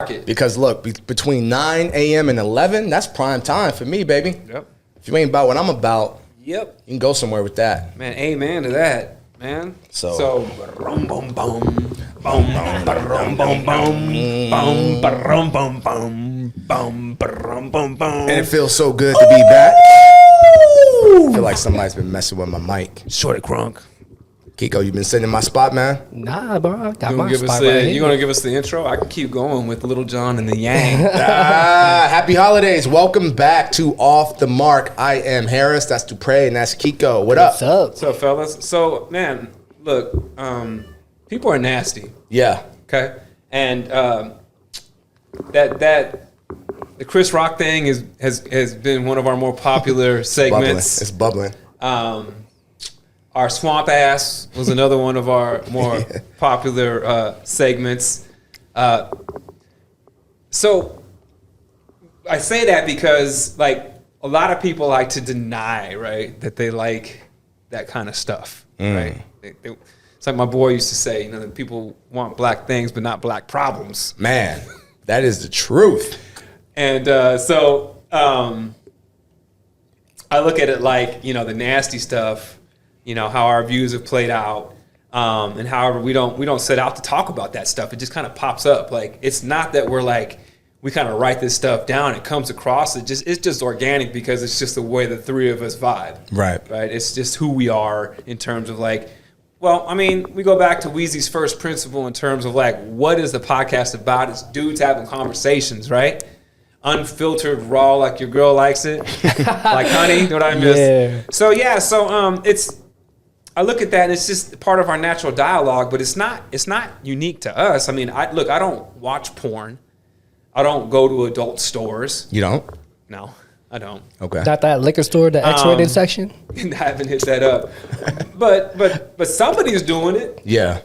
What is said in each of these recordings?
market. Because look, between 9 a.m. and 11, that's prime time for me, baby. Yep. If you ain't about what I'm about, yep, you can go somewhere with that. Man, amen to that, man. So boom, boom, boom, boom, boom, boom, boom, boom, boom, boom, boom, boom, boom, boom. And it feels so good to be back. I feel like somebody's been messing with my mic. Shorty crunk. Kiko, you been sitting in my spot, man? Nah, bro. I got my spot right here. You gonna give us the intro? I can keep going with Little John and the Yang. Happy holidays. Welcome back to Off the Mark. I am Harris. That's Dupre, and that's Kiko. What up? What's up? What's up, fellas? So, man, look, people are nasty. Yeah. Okay, and that the Chris Rock thing has been one of our more popular segments. It's bubbling. Our swamp ass was another one of our more popular segments. So I say that because, like, a lot of people like to deny, right, that they like that kind of stuff, right? It's like my boy used to say, you know, that people want black things but not black problems. Man, that is the truth. And so I look at it like, you know, the nasty stuff. You know, how our views have played out, and however we don't set out to talk about that stuff. It just kind of pops up. Like, it's not that we're like, we kind of write this stuff down. It comes across. It's just organic because it's just the way the three of us vibe. Right. It's just who we are in terms of, like, well, I mean, we go back to Weezy's first principle in terms of, like, what is the podcast about? It's dudes having conversations, right? Unfiltered, raw, like your girl likes it. Like honey, know what I miss? Yeah. So it's, I look at that and it's just part of our natural dialogue, but it's not unique to us. I mean, I don't watch porn. I don't go to adult stores. You don't? No, I don't. Okay. Not that liquor store, the X-rated section? I haven't hit that up. but somebody's doing it. Yeah.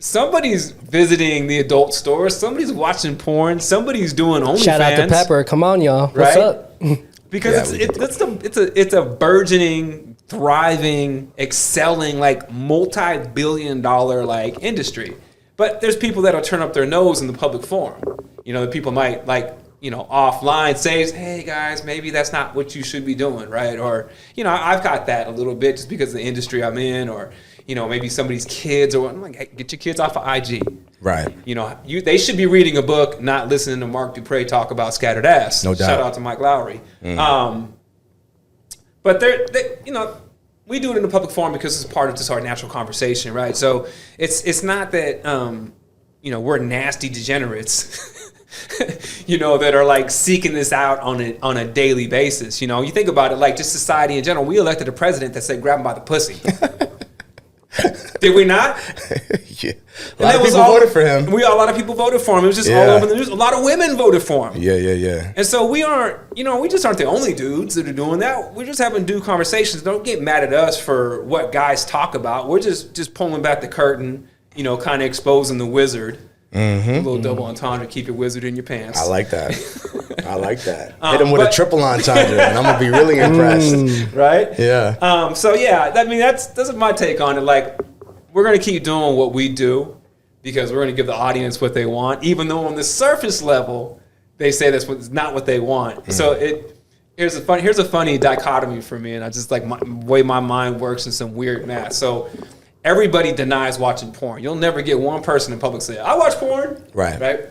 Somebody's visiting the adult store. Somebody's watching porn. Somebody's doing OnlyFans. Shout out to Pepper. Come on, y'all. What's up? Because it's a burgeoning, thriving, excelling, like multi-billion-dollar like industry. But there's people that'll turn up their nose in the public forum. You know, the people might, like, you know, offline say, hey guys, maybe that's not what you should be doing, right? Or, you know, I've got that a little bit just because of the industry I'm in, or, you know, maybe somebody's kids, or I'm like, hey, get your kids off of IG. Right. You know, they should be reading a book, not listening to Mark Dupre talk about scattered ass. No doubt. Shout out to Mike Lowry. But they, you know, we do it in the public forum because it's part of just our natural conversation, right? So it's not that, you know, we're nasty degenerates. You know, that are like seeking this out on a daily basis. You know, you think about it, like just society in general. We elected a president that said grab him by the pussy. Did we not? Yeah. A lot of people voted for him. A lot of people voted for him. It was just all over the news. A lot of women voted for him. Yeah. And so we just aren't the only dudes that are doing that. We're just having dude conversations. Don't get mad at us for what guys talk about. We're just pulling back the curtain, you know, kind of exposing the wizard. A little double entendre, keep your wizard in your pants. I like that. Hit him with a triple entendre, and I'm gonna be really impressed. Right? Yeah. So yeah, I mean that's my take on it. Like, we're gonna keep doing what we do because we're gonna give the audience what they want, even though on the surface level they say that's not what they want. So here's a funny dichotomy for me, and I just like the way my mind works in some weird math. So everybody denies watching porn. You'll never get one person in public say, I watch porn. Right.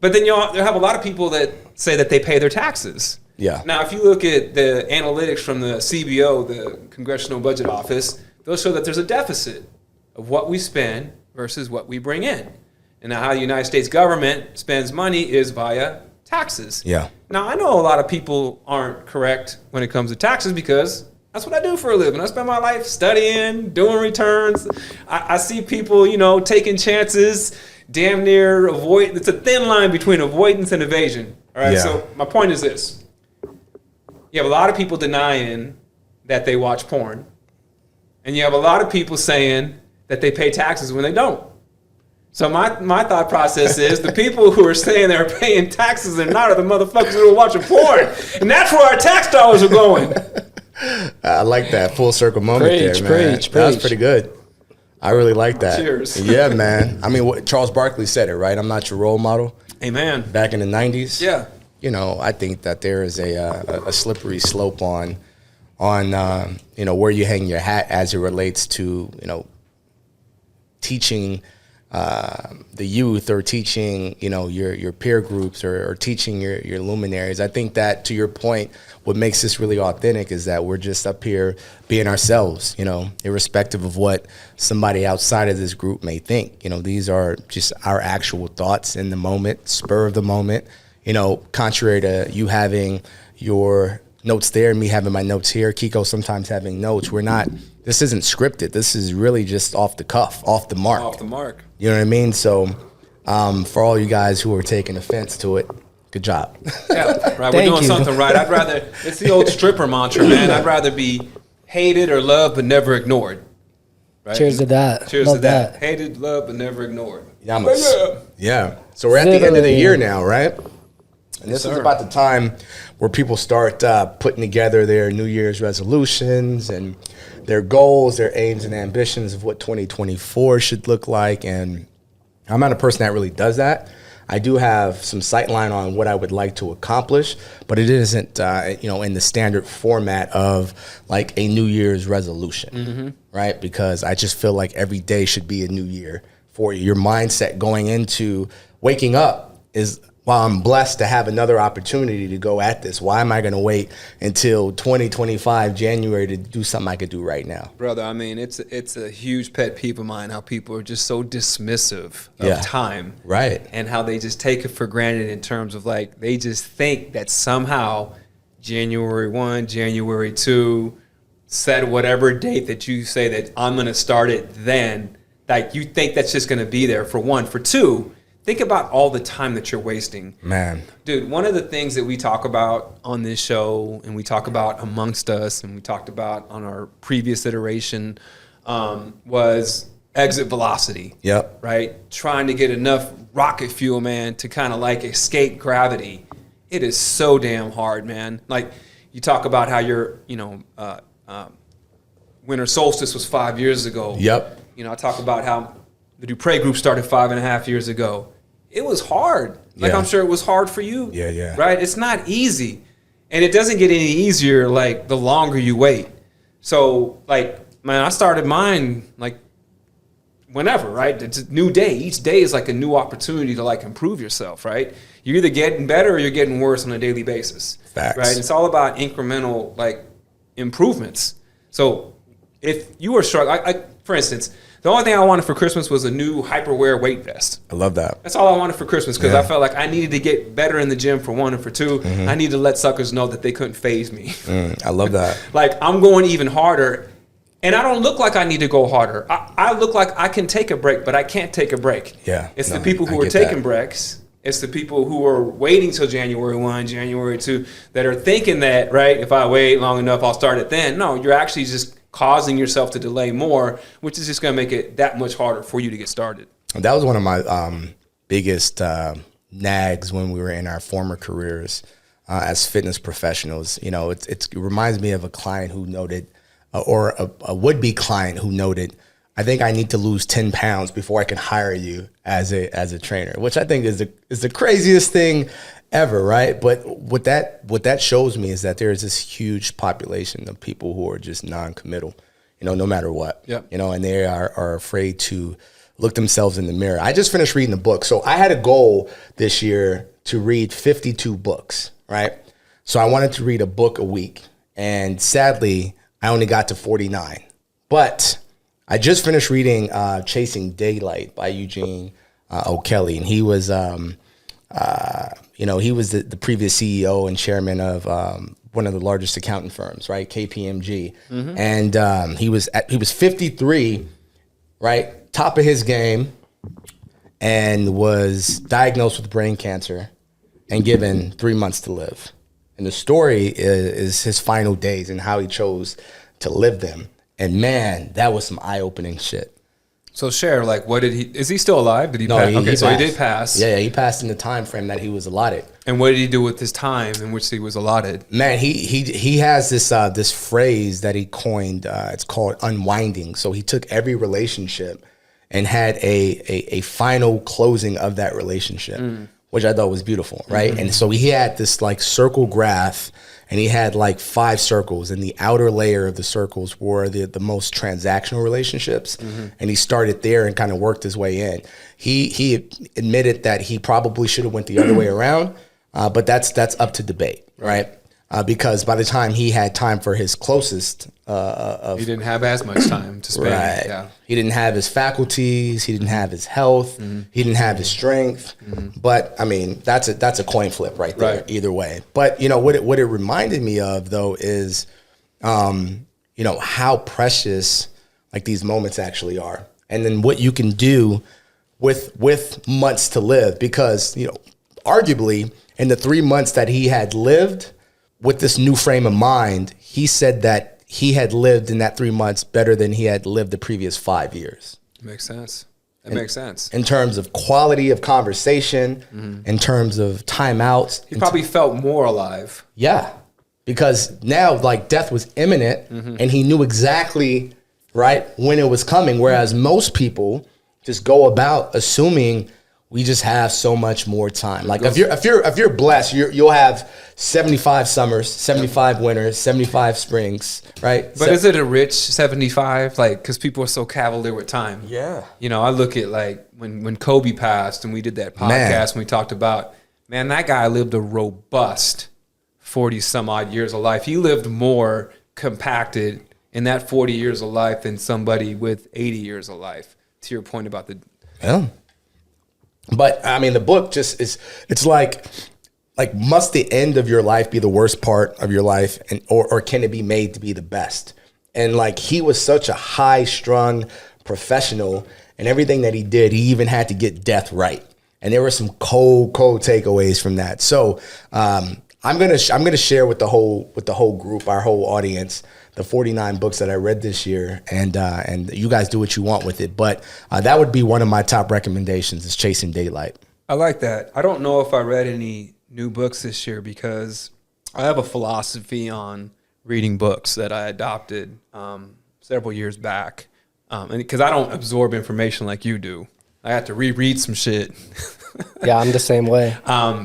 But then you'll have a lot of people that say that they pay their taxes. Yeah. Now, if you look at the analytics from the CBO, the Congressional Budget Office, they'll show that there's a deficit of what we spend versus what we bring in. And now how the United States government spends money is via taxes. Yeah. Now, I know a lot of people aren't correct when it comes to taxes because that's what I do for a living. I spend my life studying, doing returns. I see people, you know, taking chances, damn near avoid. It's a thin line between avoidance and evasion. All right. Yeah. So my point is this: you have a lot of people denying that they watch porn, and you have a lot of people saying that they pay taxes when they don't. So my thought process is the people who are saying they're paying taxes and not are the motherfuckers who are watching porn, and that's where our tax dollars are going. I like that full circle moment there, man. That was pretty good. I really like that. Cheers. Yeah, man. I mean, Charles Barkley said it, right? I'm not your role model. Amen. back in the 90s. Yeah. You know, I think that there is a slippery slope on you know, where you hang your hat as it relates to, you know, teaching the youth or teaching, you know, your peer groups or teaching your luminaries. I think that, to your point, what makes this really authentic is that we're just up here being ourselves, you know, irrespective of what somebody outside of this group may think. You know, these are just our actual thoughts in the moment, spur of the moment, you know, contrary to you having your notes there, me having my notes here, Kiko sometimes having notes. This isn't scripted. This is really just off the cuff, off the mark. Off the mark. You know what I mean? So for all you guys who are taking offense to it, good job. Yeah, right. We're doing something right. It's the old stripper mantra, man. I'd rather be hated or loved but never ignored. Right? Cheers to that. Cheers Love to that. Hated, loved, but never ignored. Yeah. So we're at the end of the year now, right? And this is sir. about the time where people start putting together their New Year's resolutions and their goals, their aims and ambitions of what 2024 should look like. And I'm not a person that really does that. I do have some sightline on what I would like to accomplish, but it isn't, you know, in the standard format of like a New Year's resolution, right? Because I just feel like every day should be a new year for you. Your mindset going into waking up is, while I'm blessed to have another opportunity to go at this, why am I going to wait until 2025 January to do something I could do right now? Brother, I mean, it's a huge pet peeve of mine how people are just so dismissive of time. Right. And how they just take it for granted in terms of like, they just think that somehow January 1, January 2, set whatever date that you say that I'm going to start it then, like you think that's just going to be there, for one. For two, think about all the time that you're wasting. Man. Dude, one of the things that we talk about on this show, and we talk about amongst us, and we talked about on our previous iteration, was exit velocity. Yep. Right? Trying to get enough rocket fuel, man, to kind of like escape gravity. It is so damn hard, man. Like, you talk about how your, you know, winter solstice was 5 years ago. Yep. You know, I talk about how the Dupre group started 5.5 years ago. It was hard. Like, I'm sure it was hard for you. Yeah. Right? It's not easy. And it doesn't get any easier, like, the longer you wait. So, like, man, I started mine, like, whenever, right? It's a new day. Each day is like a new opportunity to, like, improve yourself, right? You're either getting better or you're getting worse on a daily basis. Facts. Right? It's all about incremental, like, improvements. So, if you were struggling, for instance, the only thing I wanted for Christmas was a new hyperwear weight vest. I love that. That's all I wanted for Christmas, because I felt like I needed to get better in the gym, for one, and for two, I needed to let suckers know that they couldn't phase me. I love that. Like, I'm going even harder, and I don't look like I need to go harder. I look like I can take a break, but I can't take a break. Yeah. It's the people who are taking breaks. It's the people who are waiting till January 1, January 2, that are thinking that, right, if I wait long enough, I'll start it then. No, you're actually just causing yourself to delay more, which is just going to make it that much harder for you to get started. That was one of my biggest nags when we were in our former careers as fitness professionals. You know, it reminds me of a client who noted, or a would-be client who noted, I think I need to lose 10 pounds before I can hire you as a trainer, which I think is the craziest thing ever, right? But what that shows me is that there is this huge population of people who are just non-committal, you know, no matter what. Yep. You know, and they are afraid to look themselves in the mirror. I just finished reading a book. So I had a goal this year to read 52 books, right? So I wanted to read a book a week. And sadly, I only got to 49. But I just finished reading Chasing Daylight by Eugene O'Kelly. And he was you know, he was the previous CEO and chairman of one of the largest accounting firms, right, KPMG, and he was 53, right, top of his game, and was diagnosed with brain cancer and given 3 months to live. And the story is his final days and how he chose to live them. And man, that was some eye-opening shit. So share, like, what did he? Is he still alive? Did he? No, pass? He so passed. he did pass. Yeah, he passed in the time frame that he was allotted. And what did he do with his time in which he was allotted? Man, he has this phrase that he coined. It's called unwinding. So he took every relationship and had a final closing of that relationship, which I thought was beautiful, right? And so he had this like circle graph, and he had like 5 circles, and the outer layer of the circles were the most transactional relationships. And he started there and kind of worked his way in. He admitted that he probably should have went the other way around, but that's up to debate, right? Because by the time he had time for his closest, he didn't have as much time to spend. right? Yeah. He didn't have his faculties. He didn't have his health. He didn't have his strength. But I mean, that's a coin flip right there. Right. Either way. But you know what it reminded me of though is, you know, how precious like these moments actually are, and then what you can do with months to live. Because you know, arguably in the 3 months that he had lived with this new frame of mind, he said that he had lived in that 3 months better than he had lived the previous 5 years. Makes sense. That makes sense. In terms of quality of conversation, in terms of timeouts. He probably felt more alive. Yeah. Because now like death was imminent and he knew exactly right when it was coming. Whereas most people just go about assuming we just have so much more time. Like if you're blessed, you'll have 75 summers, 75 winters, 75 springs, right? But is it a rich 75? Like, because people are so cavalier with time. Yeah. You know, I look at like when Kobe passed and we did that podcast and we talked about, man, that guy lived a robust 40 some odd years of life. He lived more compacted in that 40 years of life than somebody with 80 years of life. To your point about the... Yeah. But I mean, the book just it's like must the end of your life be the worst part of your life, and or can it be made to be the best? And like he was such a high strung professional, and everything that he did, he even had to get death right. And there were some cold takeaways from that. So I'm gonna share with the whole group, our whole audience, the 49 books that I read this year, and you guys do what you want with it. But that would be one of my top recommendations is Chasing Daylight. I like that. I don't know if I read any new books this year because I have a philosophy on reading books that I adopted several years back. And because I don't absorb information like you do. I have to reread some shit. Yeah, I'm the same way.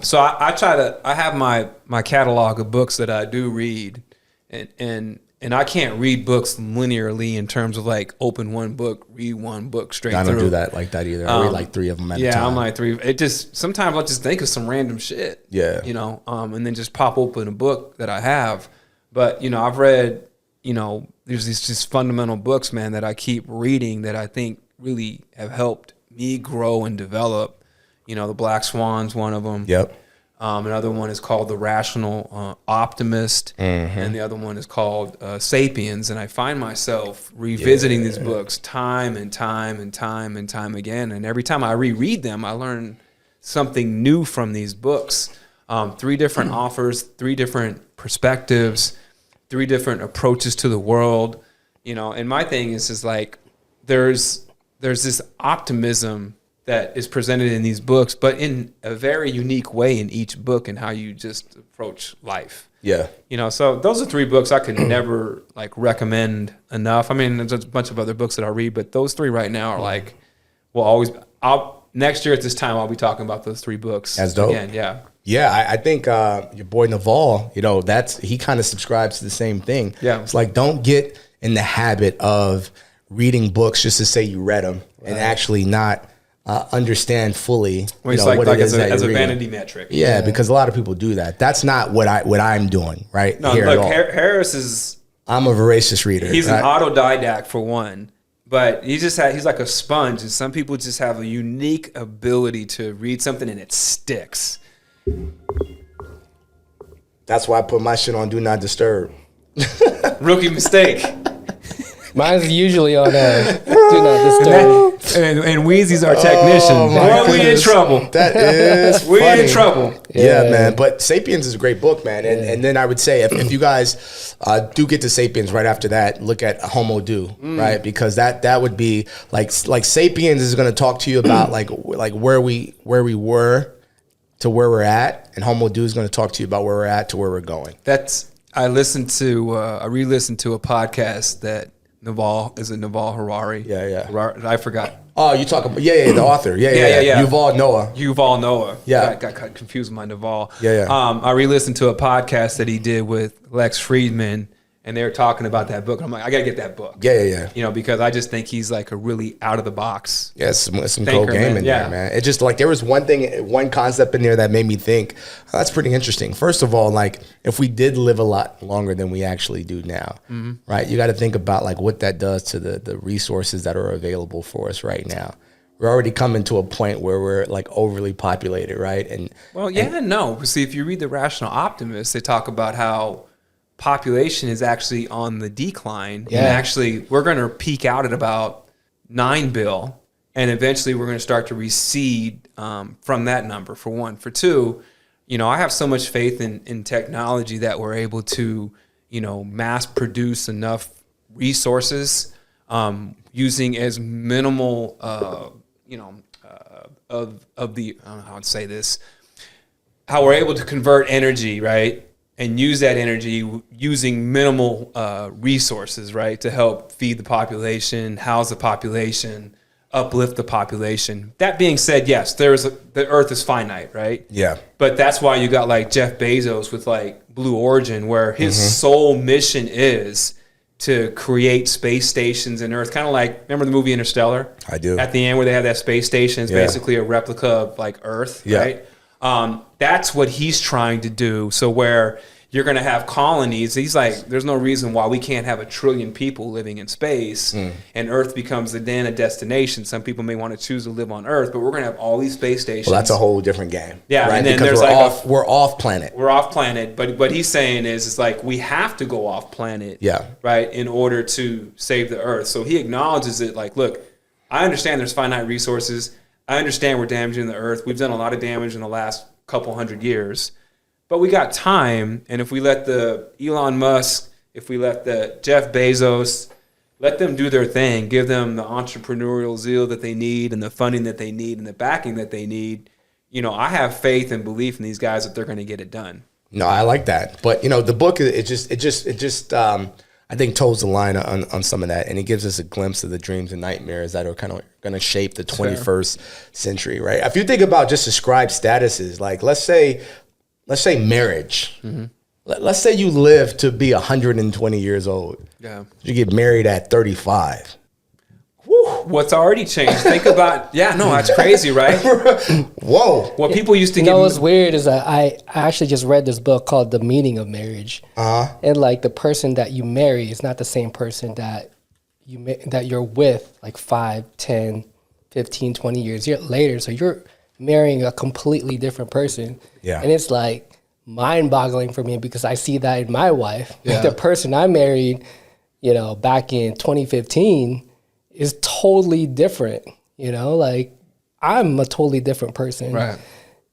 So I have my catalog of books that I do read, and I can't read books linearly in terms of like open one book, read one book straight through. I don't do that like that either. I read like 3 of them at a time. Yeah, I'm like 3. It just, sometimes I'll just think of some random shit. Yeah. You know, and then just pop open a book that I have. But, you know, I've read, you know, there's these just fundamental books, man, that I keep reading that I think really have helped me grow and develop. You know, The Black Swan's one of them. Yep. Another one is called The Rational Optimist, and the other one is called Sapiens. And I find myself revisiting these books time and time and time and time again. And every time I reread them, I learn something new from these books. 3 different authors, 3 different perspectives, 3 different approaches to the world. You know, and my thing is like there's this optimism that is presented in these books, but in a very unique way in each book and how you just approach life. Yeah. You know, so those are 3 books I could never like recommend enough. I mean, there's a bunch of other books that I read, but those 3 right now are like, next year at this time, I'll be talking about those 3 books. That's dope. Again, yeah. Yeah, I think your boy Naval, you know, he kind of subscribes to the same thing. Yeah. It's like, don't get in the habit of reading books just to say you read them and actually not understand fully It's what it is as a reading. vanity metric. Yeah, because a lot of people do that. That's not what I'm doing, right? No, Here look, at all. Harris is... I'm a voracious reader. He's right? an autodidact for one, but he's like a sponge, and some people just have a unique ability to read something and it sticks. That's why I put my shit on Do Not Disturb. Rookie mistake. Mine's usually on Do Not Disturb. And Wheezy's our technician. Boy, we in trouble. That is We funny. in trouble. Yeah, man. But Sapiens is a great book, man. And then I would say if you guys do get to Sapiens right after that, look at Homo Do, right? Because that would be like Sapiens is going to talk to you about like where we were to where we're at, and Homo Do is going to talk to you about where we're at to where we're going. I re-listened to a podcast that Naval Harari? Yeah. I forgot. Oh, you talking about the author. Yeah. Yuval Noah. Yeah. Got confused with my Naval. Yeah. I re-listened to a podcast that he did with Lex Friedman, and they were talking about that book. And I'm like, I gotta get that book. Yeah. You know, because I just think he's like a really out of the box. Yeah, some cool game in there, man. It just like there was one concept in there that made me think, oh, that's pretty interesting. First of all, like if we did live a lot longer than we actually do now, right? You got to think about like what that does to the resources that are available for us right now. We're already coming to a point where we're like overly populated, right? See, if you read The Rational Optimist, they talk about how population is actually on the decline. Yeah. And actually, we're going to peak out at about 9 bill. And eventually, we're going to start to recede from that number, for one. For two, you know, I have so much faith in technology that we're able to, you know, mass produce enough resources using as minimal, of the, I don't know how to say this, how we're able to convert energy, right? And use that energy using minimal resources, right, to help feed the population, house the population, uplift the population. That being said, yes, the Earth is finite, right? Yeah. But that's why you got like Jeff Bezos with like Blue Origin, where his sole mission is to create space stations in Earth. Kind of like, remember the movie Interstellar? I do. At the end where they have that space station, it's basically a replica of like Earth, right? That's what he's trying to do. So where you're going to have colonies, he's like, there's no reason why we can't have 1 trillion people living in space and Earth becomes then a destination. Some people may want to choose to live on Earth, but we're going to have all these space stations. Well, that's a whole different game. Yeah, right? and then because there's we're off planet. We're off planet, but what he's saying is it's like we have to go off planet, right, in order to save the Earth. So he acknowledges it like, look, I understand there's finite resources. I understand we're damaging the Earth. We've done a lot of damage in the last couple hundred years, but we got time. And if we let the Elon Musk, if we let the Jeff Bezos, let them do their thing, give them the entrepreneurial zeal that they need and the funding that they need and the backing that they need, you know, I have faith and belief in these guys that they're going to get it done. No, I like that. But, you know, the book, it just I think toes the line on some of that, and it gives us a glimpse of the dreams and nightmares that are kind of going to shape the 21st century, right? If you think about just described statuses, like let's say marriage. Let's say you live to be 120 years old. Yeah, you get married at 35. Woo, what's already changed? Think about that's crazy, right? Whoa. What people used to get. You know what's weird is that I actually just read this book called The Meaning of Marriage. And like the person that you marry is not the same person that you're with like 5, 10, 15, 20 years later. So you're marrying a completely different person. Yeah. And it's like mind-boggling for me because I see that in my wife. Yeah. The person I married, you know, back in 2015 is totally different, you know, like I'm a totally different person. Right.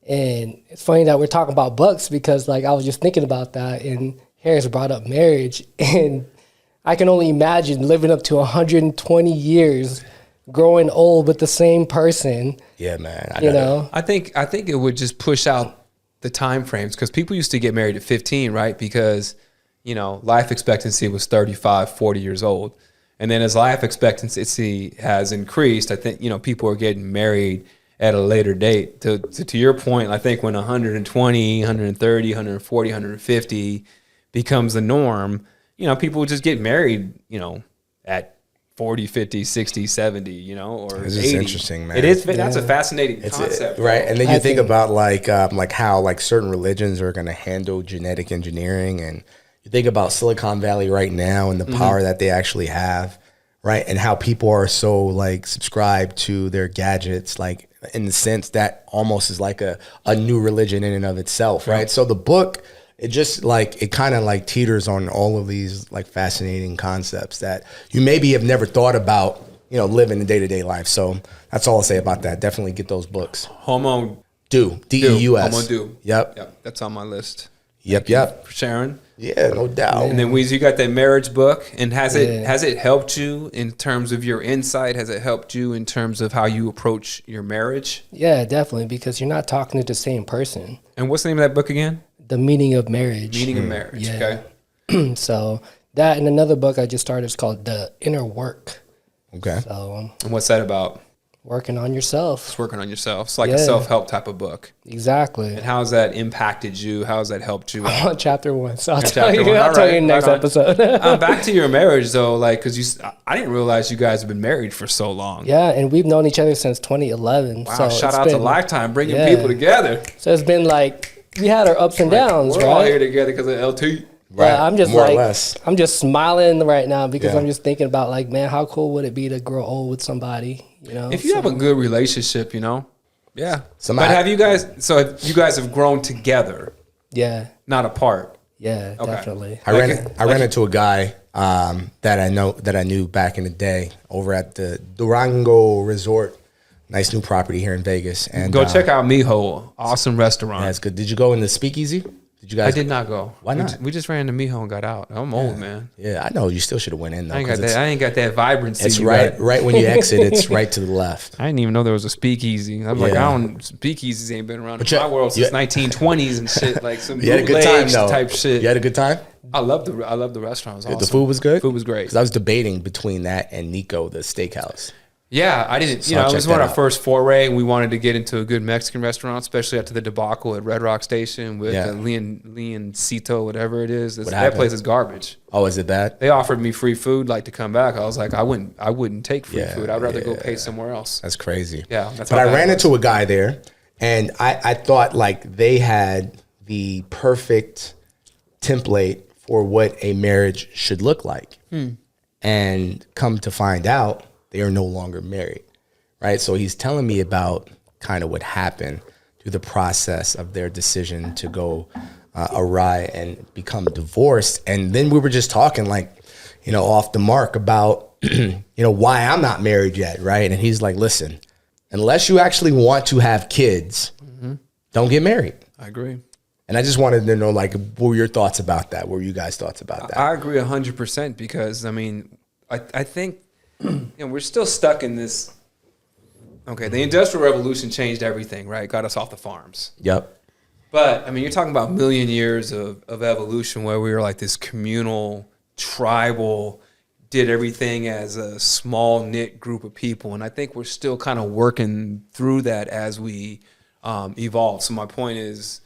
And it's funny that we're talking about books because like I was just thinking about that and Harris brought up marriage and I can only imagine living up to 120 years, growing old with the same person. Yeah, man. I think it would just push out the time frames because people used to get married at 15, right? Because, you know, life expectancy was 35, 40 years old. And then as life expectancy has increased, I think, you know, people are getting married at a later date. To your point, I think when 120, 130, 140, 150 becomes the norm, you know, people just get married, you know, at 40, 50, 60, 70, you know, or 80. This is interesting, man. It is. That's a fascinating concept. Right. And then you think about like how like certain religions are going to handle genetic engineering, and you think about Silicon Valley right now and the power that they actually have, right? And how people are so like subscribed to their gadgets, like in the sense that almost is like a new religion in and of itself, right? So the book, it just like, it kind of like teeters on all of these like fascinating concepts that you maybe have never thought about, you know, living the day-to-day life. So that's all I'll say about that. Definitely get those books. Homo Do, D-E-U-S. Homo Do. Yep. That's on my list. Yep. For Sharon. Yeah, no doubt. And then Weezy, you got that marriage book, and has it helped you in terms of your insight? Has it helped you in terms of how you approach your marriage? Yeah, definitely, because you're not talking to the same person. And what's the name of that book again? The Meaning of Marriage. Meaning of Marriage. Yeah. Okay. So That and another book I just started is called The Inner Work. Okay. So And what's that about? working on yourself. It's working on yourself. It's like a Yeah. self-help type of book. Exactly. And how has that impacted you? How has that helped you? I'm on chapter 1, so I'll Yeah, tell chapter you. one. I'll All tell right, you next right on. episode. Back to your marriage though, like, because I didn't realize you guys have been married for so long. Yeah, and we've known each other since 2011. Wow! So Shout it's out to been- Lifetime bringing yeah. people together. So it's been like we had our ups and downs, We're all here right? together because of LT. But I'm just More or like less. I'm just smiling right now because Yeah. I'm just thinking about like, man, how cool would it be to grow old with somebody? You know, If you have a good relationship, you know, yeah. Somebody- But have you guys? So you guys have grown together, yeah, not apart. yeah, Okay. definitely. I ran into a guy that I knew back in the day over at the Durango Resort, nice new property here in Vegas. And Go check out Miho, awesome restaurant. Yeah, it's good. Did you go in the Speakeasy? Did you I guys? did not go. Why not? We just ran to Miho and got out. I'm old, man. Yeah, I know. You still should have went in though. I ain't got 'cause that. I ain't got that vibrancy. It's you right, got. right when you exit. It's right to the left. I didn't even know there was a speakeasy. I'm like, Yeah. I don't. Speakeasies ain't been around in you- my world you- since 1920s and shit. Like some You had a good time bootleg though. type shit. You had a good time. I love the restaurant. It was awesome. The food was good. Food was great. Because I was debating between that and Nico, the steakhouse. Yeah, I didn't. So You know, I'll it was check one that of our out. first foray, and we wanted to get into a good Mexican restaurant, especially after the debacle at Red Rock Station with Yeah. Leoncito, whatever it is. That happened? place is garbage. Oh, is it bad? They offered me free food, like to come back. I was like, I wouldn't take free Yeah, food. I'd rather go yeah. pay somewhere else. That's crazy. Yeah, that's but how I bad ran it was. into a guy there, and I thought like they had the perfect template for what a marriage should look like. And come to find out, they are no longer married, right? So he's telling me about kind of what happened through the process of their decision to go awry and become divorced. And then we were just talking like, you know, off the mark about, you know, why I'm not married yet, right? And he's like, listen, unless you actually want to have kids, don't get married. I agree. And I just wanted to know, like, what were your thoughts about that? What were you guys' thoughts about that? I agree 100% because I mean, I think you know we're still stuck in this. Okay, the Industrial Revolution changed everything, right? Got us off the farms. Yep. But I mean, you're talking about a million years of evolution where we were like this communal, tribal, did everything as a small knit group of people, and I think we're still kind of working through that as we evolve. So my point is,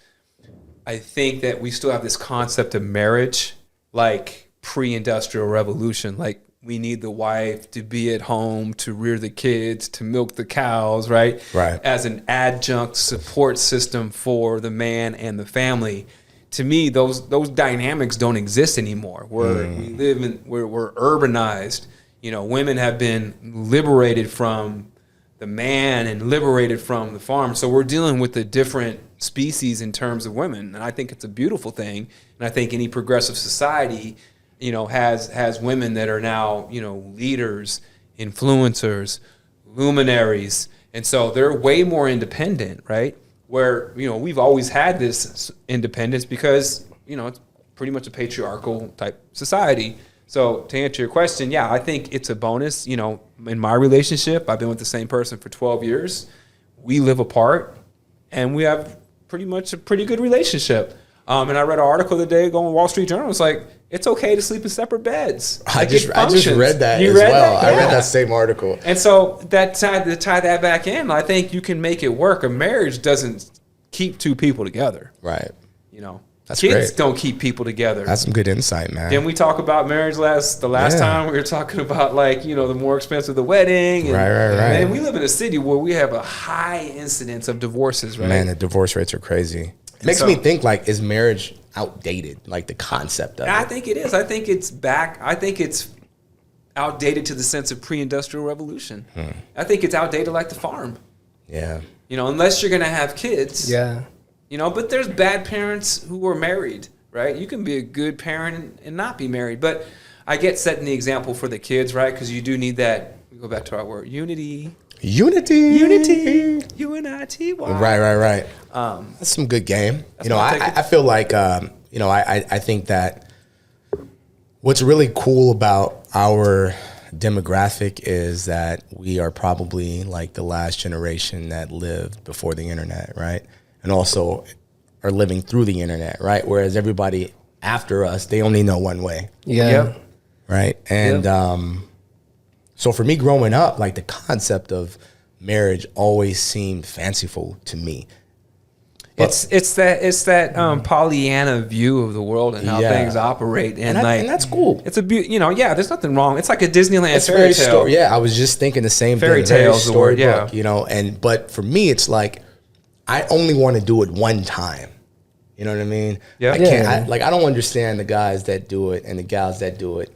I think that we still have this concept of marriage, like pre-industrial revolution. Like we need the wife to be at home, to rear the kids, to milk the cows, right? Right. As an adjunct support system for the man and the family. To me, those dynamics don't exist anymore. We live in we're urbanized. You know, women have been liberated from the man and liberated from the farm. So we're dealing with a different species in terms of women, and I think it's a beautiful thing. And I think any progressive society, you know, has women that are now, you know, leaders, influencers, luminaries, and so they're way more independent, right? Where, you know, we've always had this independence because, you know, it's pretty much a patriarchal type society. So to answer your question, yeah, I think it's a bonus. You know, in my relationship, I've been with the same person for 12 years. We live apart, and we have pretty much a pretty good relationship. And I read an article the day ago in Wall Street Journal. It's like, it's okay to sleep in separate beds. I Like, just it read that You as read well. that? I read Yeah. that same article. And so to tie that back in, I think you can make it work. A marriage doesn't keep two people together. Right. You know, That's kids great. don't keep people together. That's some good insight, man. Didn't we talk about marriage the last Yeah. time we were talking about, like, you know, the more expensive the wedding. And, Right. And we live in a city where we have a high incidence of divorces, right? Man, the divorce rates are crazy. It makes so- me think, like, is marriage outdated? Like the concept of I it. think it is. I think it's back. I think it's outdated to the sense of pre-industrial revolution. I think it's outdated like the farm. Yeah. You know, unless you're going to have kids. Yeah. You know, but there's bad parents who are married, right? You can be a good parent and not be married. But I get setting the example for the kids, right? Because you do need that. We go back to our word, unity. Unity. UNITY. Right. That's some good game. You know, my take. I feel like, you know, I think that what's really cool about our demographic is that we are probably like the last generation that lived before the internet, right? And also are living through the internet, right? Whereas everybody after us, they only know one way. Yeah. Yep. Right. And so for me growing up, like the concept of marriage always seemed fanciful to me. But, It's that Pollyanna view of the world and how things operate, and that's cool. It's a there's nothing wrong. It's like a Disneyland It's fairy tale. I was just thinking the same Fairy thing. tale is the word, Storybook, you know. But for me, it's like I only want to do it one time. You know what I mean? Yeah. I can't. I don't understand the guys that do it and the gals that do it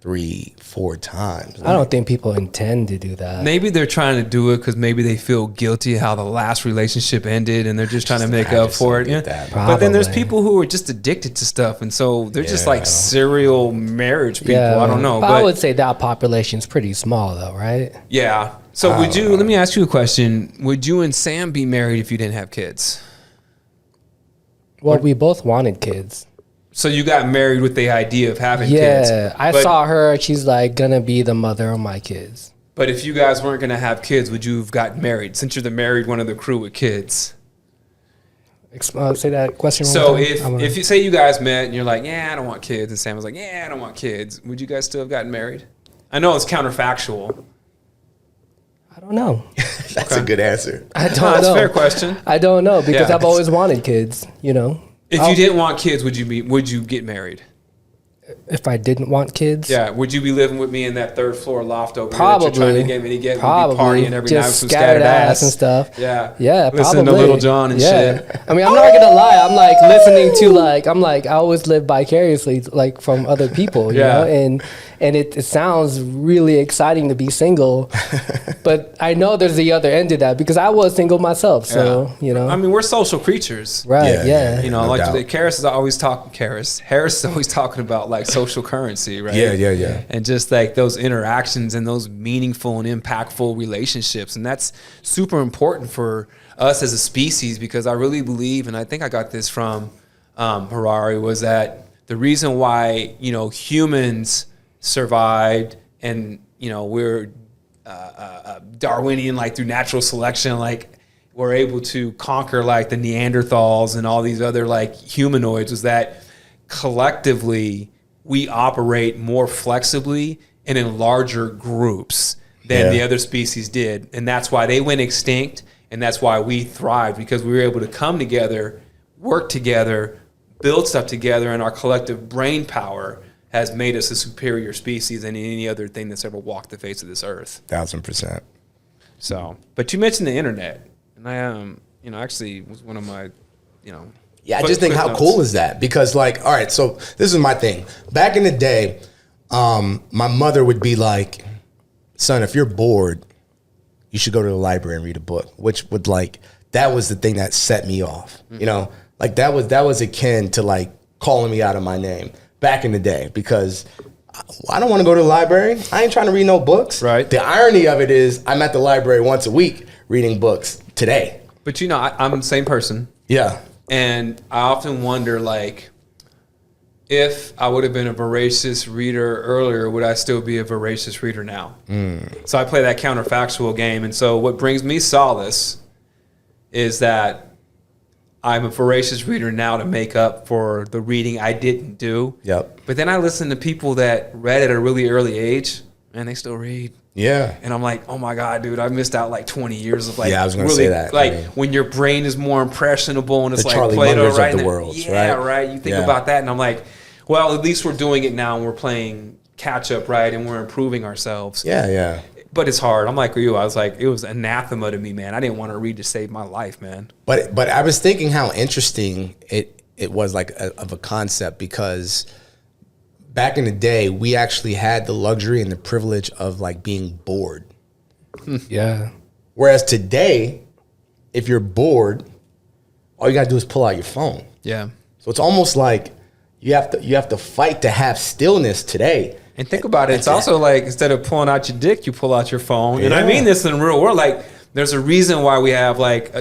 3-4 times. I don't think people intend to do that. Maybe they're trying to do it because maybe they feel guilty how the last relationship ended, and they're just trying to make up for it. Yeah. But then there's people who are just addicted to stuff, and so they're just like serial marriage people. I don't know. But I would say that population's pretty small, though, right? Yeah. So let me ask you a question. Would you and Sam be married if you didn't have kids? Well, we both wanted kids. So you got married with the idea of having kids. Yeah, I saw her. She's like gonna be the mother of my kids. But if you guys weren't gonna have kids, would you have gotten married? Since you're the married one of the crew with kids. Say that question. So if you say you guys met and you're like, yeah, I don't want kids, and Sam was like, yeah, I don't want kids, would you guys still have gotten married? I know it's counterfactual. I don't know. That's a good answer. I don't That's know. a fair question. I don't know because Yeah. I've always wanted kids. You know. If you didn't want kids, would you get married? If I didn't want kids, Yeah, would you be living with me in that third floor loft over probably. here that you're trying to get me to get? Probably. We'd be partying every just night with some scattered ass and stuff. Yeah, yeah. Listen probably. to Little John and shit. I mean, I'm not gonna lie. I'm like listening to I always live vicariously like from other people. You know, and it sounds really exciting to be single, but I know there's the other end of that because I was single myself. So you know, I mean, we're social creatures, right? Yeah. You know, No doubt. Harris is always talking about like social currency, right? Yeah. And just like those interactions and those meaningful and impactful relationships. And that's super important for us as a species because I really believe, and I think I got this from Harari, was that the reason why, humans survived and, we're Darwinian, like through natural selection, like we're able to conquer like the Neanderthals and all these other like humanoids was that collectively we operate more flexibly and in larger groups than the other species did. And that's why they went extinct. And that's why we thrived because we were able to come together, work together, build stuff together, and our collective brain power has made us a superior species than any other thing that's ever walked the face of this earth. 1000%. So, but you mentioned the internet, and I, actually was one of my, Yeah, I just think how cool is that? Because all right, so this is my thing. Back in the day, my mother would be like, son, if you're bored, you should go to the library and read a book, which would that was the thing that set me off. Mm-hmm. That was akin to calling me out of my name back in the day because I don't want to go to the library. I ain't trying to read no books. Right. The irony of it is I'm at the library once a week reading books today. But I'm the same person. Yeah. And I often wonder, if I would have been a voracious reader earlier, would I still be a voracious reader now? So I play that counterfactual game. And so what brings me solace is that I'm a voracious reader now to make up for the reading I didn't do. Yep. But then I listen to people that read at a really early age, and they still read. Yeah. And I'm like, oh my God, dude, I missed out 20 years of I was going to really, say that. When your brain is more impressionable and it's the like Charlie Plato, Mungers right? of the world, yeah, right. You think about that, and I'm like, well, at least we're doing it now and we're playing catch up, right? And we're improving ourselves. Yeah. But it's hard. I'm like you. I was like, it was anathema to me, man. I didn't want to read to save my life, man. But I was thinking how interesting it was of a concept because back in the day, we actually had the luxury and the privilege of being bored. Yeah. Whereas today, if you're bored, all you gotta do is pull out your phone. Yeah. So it's almost like you have to fight to have stillness today. And think about it. It's also instead of pulling out your dick, you pull out your phone. And I Yeah. mean this in the real world. There's a reason why we have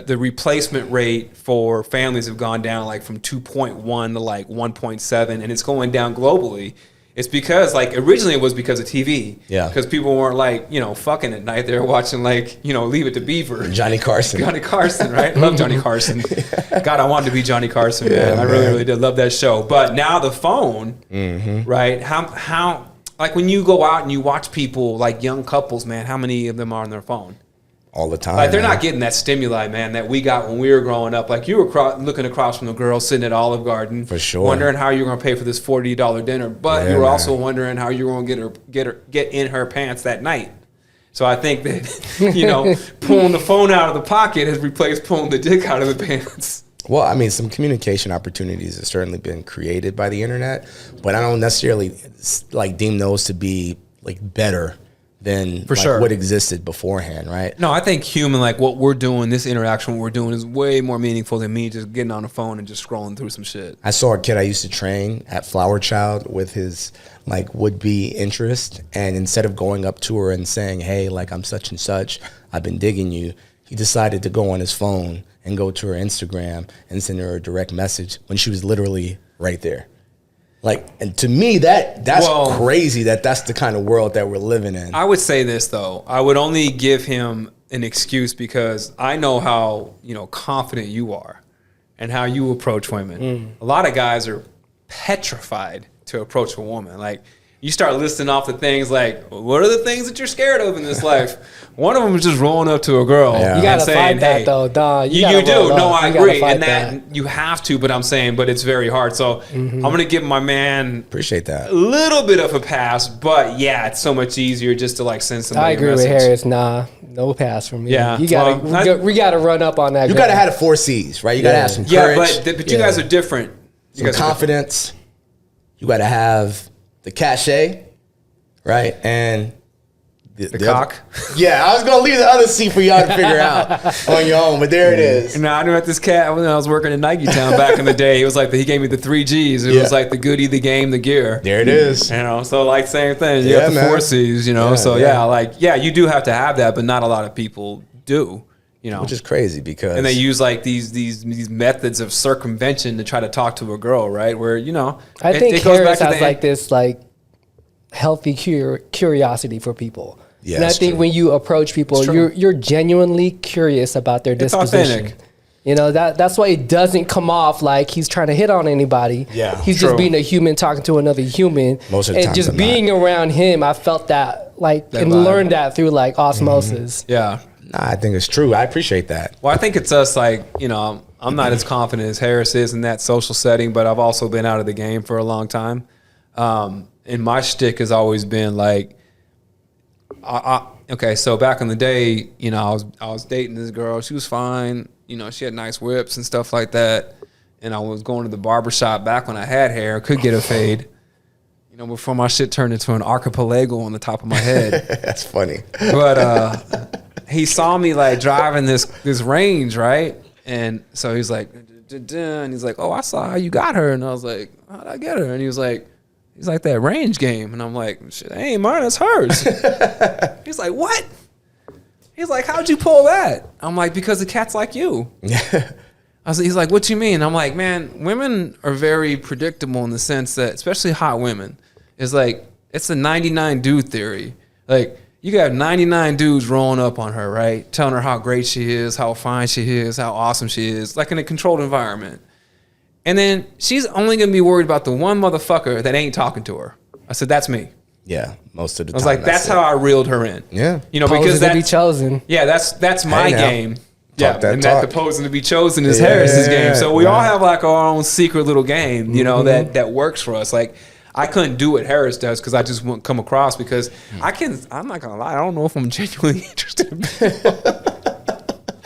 the replacement rate for families have gone down from 2.1 to 1.7, and it's going down globally. It's because like originally it was because of TV. Yeah. Because people weren't like, you know, fucking at night. They were watching like, you know, Leave It to Beaver. Johnny Carson. Johnny Carson, right? Love Johnny Carson. God, I wanted to be Johnny Carson, man. I really, really did love that show. But now the phone, right? How like when you go out and you watch people like young couples, man, how many of them are on their phone? All the time. Like they're not getting that stimuli, man, that we got when we were growing up. Like you were looking across from the girl sitting at Olive Garden, for sure, wondering how you were going to pay for this $40 dinner, but you were also wondering how you were going to get in her pants that night. So I think that you know, pulling the phone out of the pocket has replaced pulling the dick out of the pants. Well, I mean, some communication opportunities have certainly been created by the internet, but I don't necessarily like deem those to be like better than for like sure what existed beforehand, right? No, I think human, like what we're doing, this interaction, what we're doing is way more meaningful than me just getting on the phone and just scrolling through some shit. I saw a kid I used to train at Flower Child with his like would-be interest, and instead of going up to her and saying, hey, like I'm such and such, I've been digging you, he decided to go on his phone and go to her Instagram and send her a direct message when she was literally right there. Like, and to me, that's crazy that's the kind of world that we're living in. I would say this, though. I would only give him an excuse because I know how, you know, confident you are and how you approach women. A lot of guys are petrified to approach a woman. Like, you start listing off the things like, what are the things that you're scared of in this life? One of them is just rolling up to a girl. Yeah. You gotta saying, fight that though, Don. You do. No, I agree. And that you have to, but I'm saying, but it's very hard. So I'm going to give my man Appreciate that. a little bit of a pass, but yeah, it's so much easier just to like send somebody I agree a with message. Harris. Nah, no pass from me. Yeah. You gotta, we gotta run up on that. You girl. gotta have the 4 C's, right? You gotta have some courage. Yeah, but you guys are different. You some guys are confidence. You gotta have the cachet, right? And the cock. Yeah, I was gonna leave the other C for y'all to figure out on your own, but there it is. No, I knew at this cat when I was working in Nike Town back in the day. He was like, he gave me the 3 G's. It was like the goodie, the game, the gear. There it is. You know, so like same thing. You got the 4 C's. You know, you do have to have that, but not a lot of people do. You know, which is crazy because and they use like these methods of circumvention to try to talk to a girl, right? Where you know, I think Harris has like this like healthy curiosity for people. Yeah, and I think when you approach people, you're genuinely curious about their disposition. Authentic. You know, that's why it doesn't come off like he's trying to hit on anybody. Yeah, he's just being a human talking to another human. Most of the time, and just being around him, I felt that and learned that through like osmosis. Yeah. Nah, I think it's true. I appreciate that. Well, I think it's us, like, you know, I'm not as confident as Harris is in that social setting, but I've also been out of the game for a long time. And my shtick has always been like, okay, so back in the day, you know, I was dating this girl. She was fine. You know, she had nice whips and stuff like that. And I was going to the barbershop back when I had hair, could get a fade. You know, before my shit turned into an archipelago on the top of my head. That's funny. But he saw me like driving this range, right? And so he's like, and he's like, oh, I saw how you got her. And I was like, how'd I get her? And he's like, that range game. And I'm like, shit, that ain't mine, that's hers. He's like, what? He's like, how'd you pull that? I'm like, because the cat's like you. He's like, what you mean? I'm like, man, women are very predictable in the sense that, especially hot women, is like, it's a 99 dude theory. Like, you got 99 dudes rolling up on her, right? Telling her how great she is, how fine she is, how awesome she is, like in a controlled environment. And then she's only going to be worried about the one motherfucker that ain't talking to her. I said, that's me. Yeah, most of the time. I was like, that's how I reeled her in. Yeah. You know, Posing because to be chosen. Yeah, that's my game. Yeah, that and talk. that the posing to be chosen is Harris's game. So we all have like our own secret little game, you know, that works for us. Like, I couldn't do what Harris does because I just wouldn't come across because I'm not going to lie, I don't know if I'm genuinely interested in people.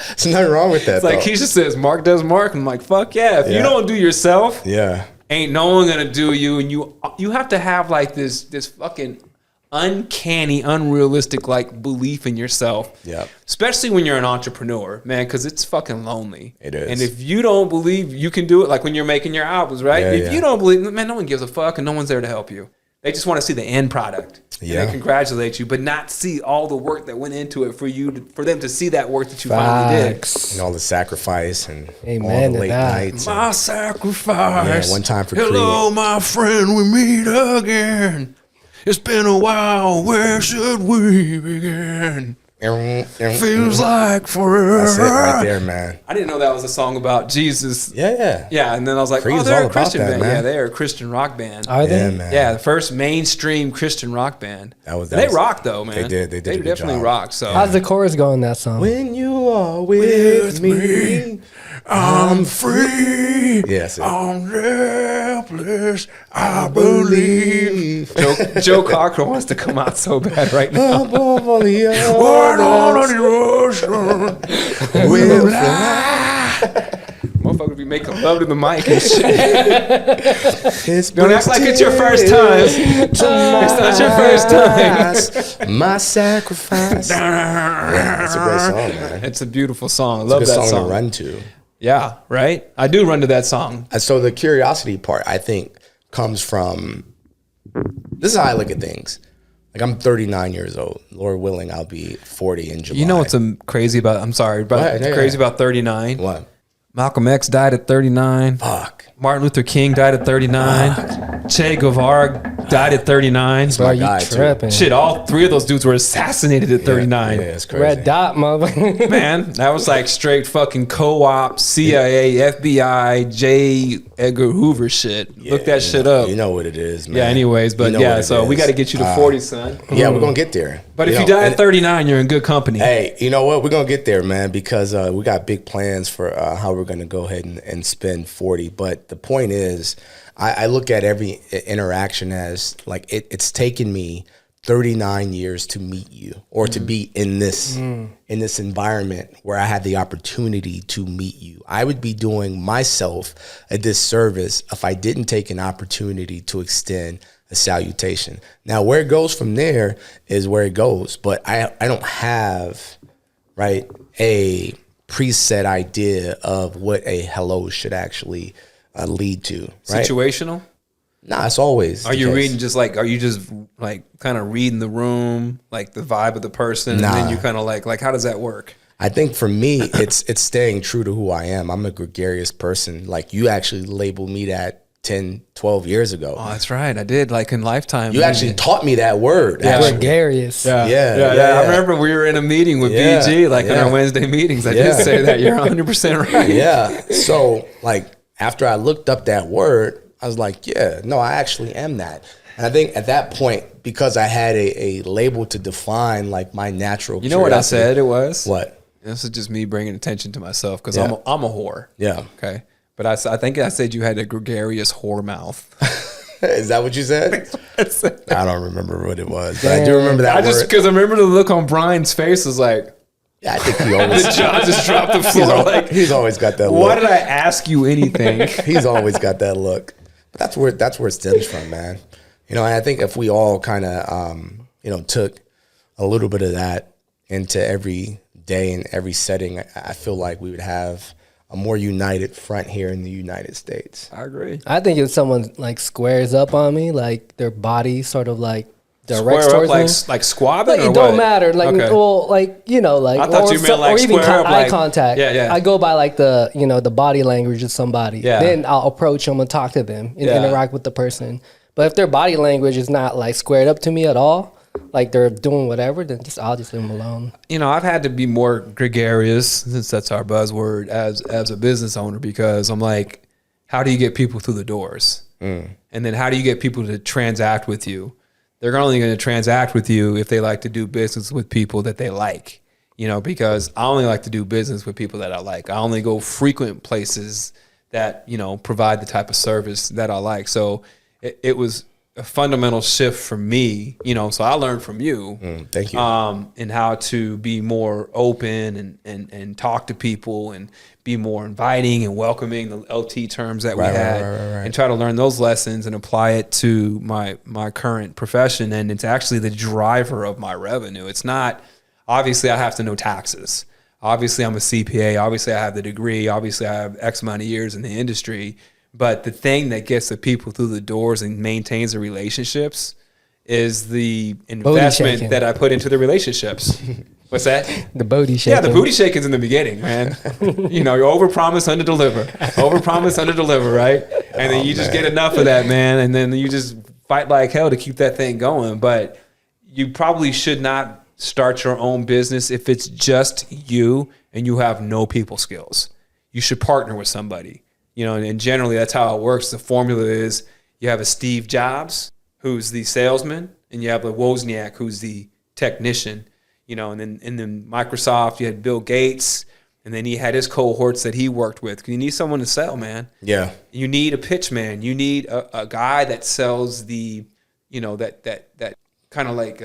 There's nothing wrong with that. It's like Keisha says, Mark does Mark. I'm like, fuck yeah. If you don't do yourself, ain't no one going to do you. And you have to have like this fucking uncanny, unrealistic like belief in yourself. Yeah. Especially when you're an entrepreneur, man, because it's fucking lonely. It is. And if you don't believe you can do it, like when you're making your albums, right? If you don't believe, man, no one gives a fuck and no one's there to help you. They just want to see the end product. Yeah. And they congratulate you, but not see all the work that went into it for them to see that work that you finally did. Facts. And all the sacrifice and Amen all the to late that. nights. My sacrifice. Yeah, one time for Hello, my friend, we meet again. It's been a while. Where should we begin? Feels like forever. That's it right there, man. I didn't know that was a song about Jesus. Yeah. Yeah, and then I was like, Creed's oh, they're all a about Christian that, band. man. Yeah, they're a Christian rock band. Are they? Yeah, man. Yeah, the first mainstream Christian rock band. They rocked though, man. They did a good definitely job. rocked. So How's the chorus go in that song? When you are with me, I'm free. Yes, I'm helpless. I believe. Joe Cocker wants to come out so bad right now. above all the What all of others, the ocean will fly. Motherfuckers be making love to the mic and shit. It's Don't act like it's your first time. It's not your first time. My sacrifice. Yeah, it's a great song, man. It's a beautiful song. I It's a love good that song song. to run to. Yeah, right? I do run to that song. And so the curiosity part, I think, comes from, this is how I look at things. Like, I'm 39 years old. Lord willing, I'll be 40 in July. You know what's crazy about, I'm sorry, but Go ahead, it's yeah, crazy yeah. about 39? What? Malcolm X died at 39. Fuck. Martin Luther King died at 39. Che Guevara died at 39. Bro, you guy, too. tripping. Shit, all three of those dudes were assassinated at 39. Yeah, it's crazy. Red dot, motherfucker. Man, that was like straight fucking co-op, CIA, FBI, J. Edgar Hoover shit. Look that shit up. You know what it is, man. Yeah, anyways, but You know yeah, what it so we is. got to get you to 40, son. Yeah, we're going to get there. But if you know, die at and- 39, you're in good company. Hey, you know what? We're going to get there, man, because we got big plans for how we're going to go ahead and spend 40. But the point is, I look at every interaction as like it's taken me 39 years to meet you or to be in this environment where I had the opportunity to meet you. I would be doing myself a disservice if I didn't take an opportunity to extend a salutation. Now, where it goes from there is where it goes, but I don't have, right, a preset idea of what a hello should actually lead to. Right? Situational? Nah, it's always. Are you reading are you just like kind of reading the room, like the vibe of the person, Nah. and then you kind of like how does that work? I think for me, it's staying true to who I am. I'm a gregarious person. Like, you actually labeled me that 10, 12 years ago. Oh, that's right. I did like in Lifetime. You actually taught me that word. Yeah. actually. Gregarious. Yeah. I remember we were in a meeting with Yeah, BG, like in yeah. our Wednesday meetings. I Yeah. did say that. You're 100% right. Yeah. So, like, after I looked up that word, I was like, yeah, no, I actually am that. And I think at that point, because I had a label to define like my natural You know what I curiosity- said it was? What? This is just me bringing attention to myself because Yeah. I'm a whore. Yeah. Okay. But I think I said you had a gregarious whore mouth. Is that what you said? I don't remember what it was, but I do Damn. remember that I just word. because I remember the look on Brian's face was like, Yeah, I think he always. I just dropped the floor. Like, he's always got that look. why did I ask you anything? He's always got that look. But that's where it stems from, man. You know, and I think if we all kind of took a little bit of that into every day and every setting, I feel like we would have a more united front here in the United States. I agree. I think if someone like squares up on me, like their body sort of like directs Square up towards me. like squabbing Like, or it don't what? matter. Like, Okay. well, like, you know, like, I thought you meant, like, or even square up, eye like- contact. Yeah. I go by like the, the body language of somebody. Yeah. Then I'll approach them and talk to them and Yeah. interact with the person. But if their body language is not like squared up to me at all, like they're doing whatever, then I'll just leave them alone. I've had to be more gregarious, since that's our buzzword, as a business owner, because I'm like, how do you get people through the doors? And then how do you get people to transact with you? They're only going to transact with you if they like to do business with people that they like, because I only like to do business with people that I like. I only go frequent places that, provide the type of service that I like. So it was a fundamental shift for me, so I learned from you. Thank you. And how to be more open and talk to people and be more inviting and welcoming, the LT terms that we had, and try to learn those lessons and apply it to my current profession. And it's actually the driver of my revenue. It's not, obviously I have to know taxes. Obviously I'm a CPA. Obviously I have the degree. Obviously I have X amount of years in the industry. But the thing that gets the people through the doors and maintains the relationships is the investment that I put into the relationships. What's that? The booty shaking. Yeah, the booty shaking's in the beginning, man. You know, you overpromise, underdeliver. Overpromise, underdeliver, right? And then you just get enough of that, man. And then you just fight like hell to keep that thing going. But you probably should not start your own business if it's just you and you have no people skills. You should partner with somebody. You know, and generally that's how it works. The formula is you have a Steve Jobs, who's the salesman, and you have a Wozniak, who's the technician. You know, and then Microsoft, you had Bill Gates, and then he had his cohorts that he worked with. You need someone to sell, man. Yeah. You need a pitch man. You need a guy that sells the, you know, that kind of like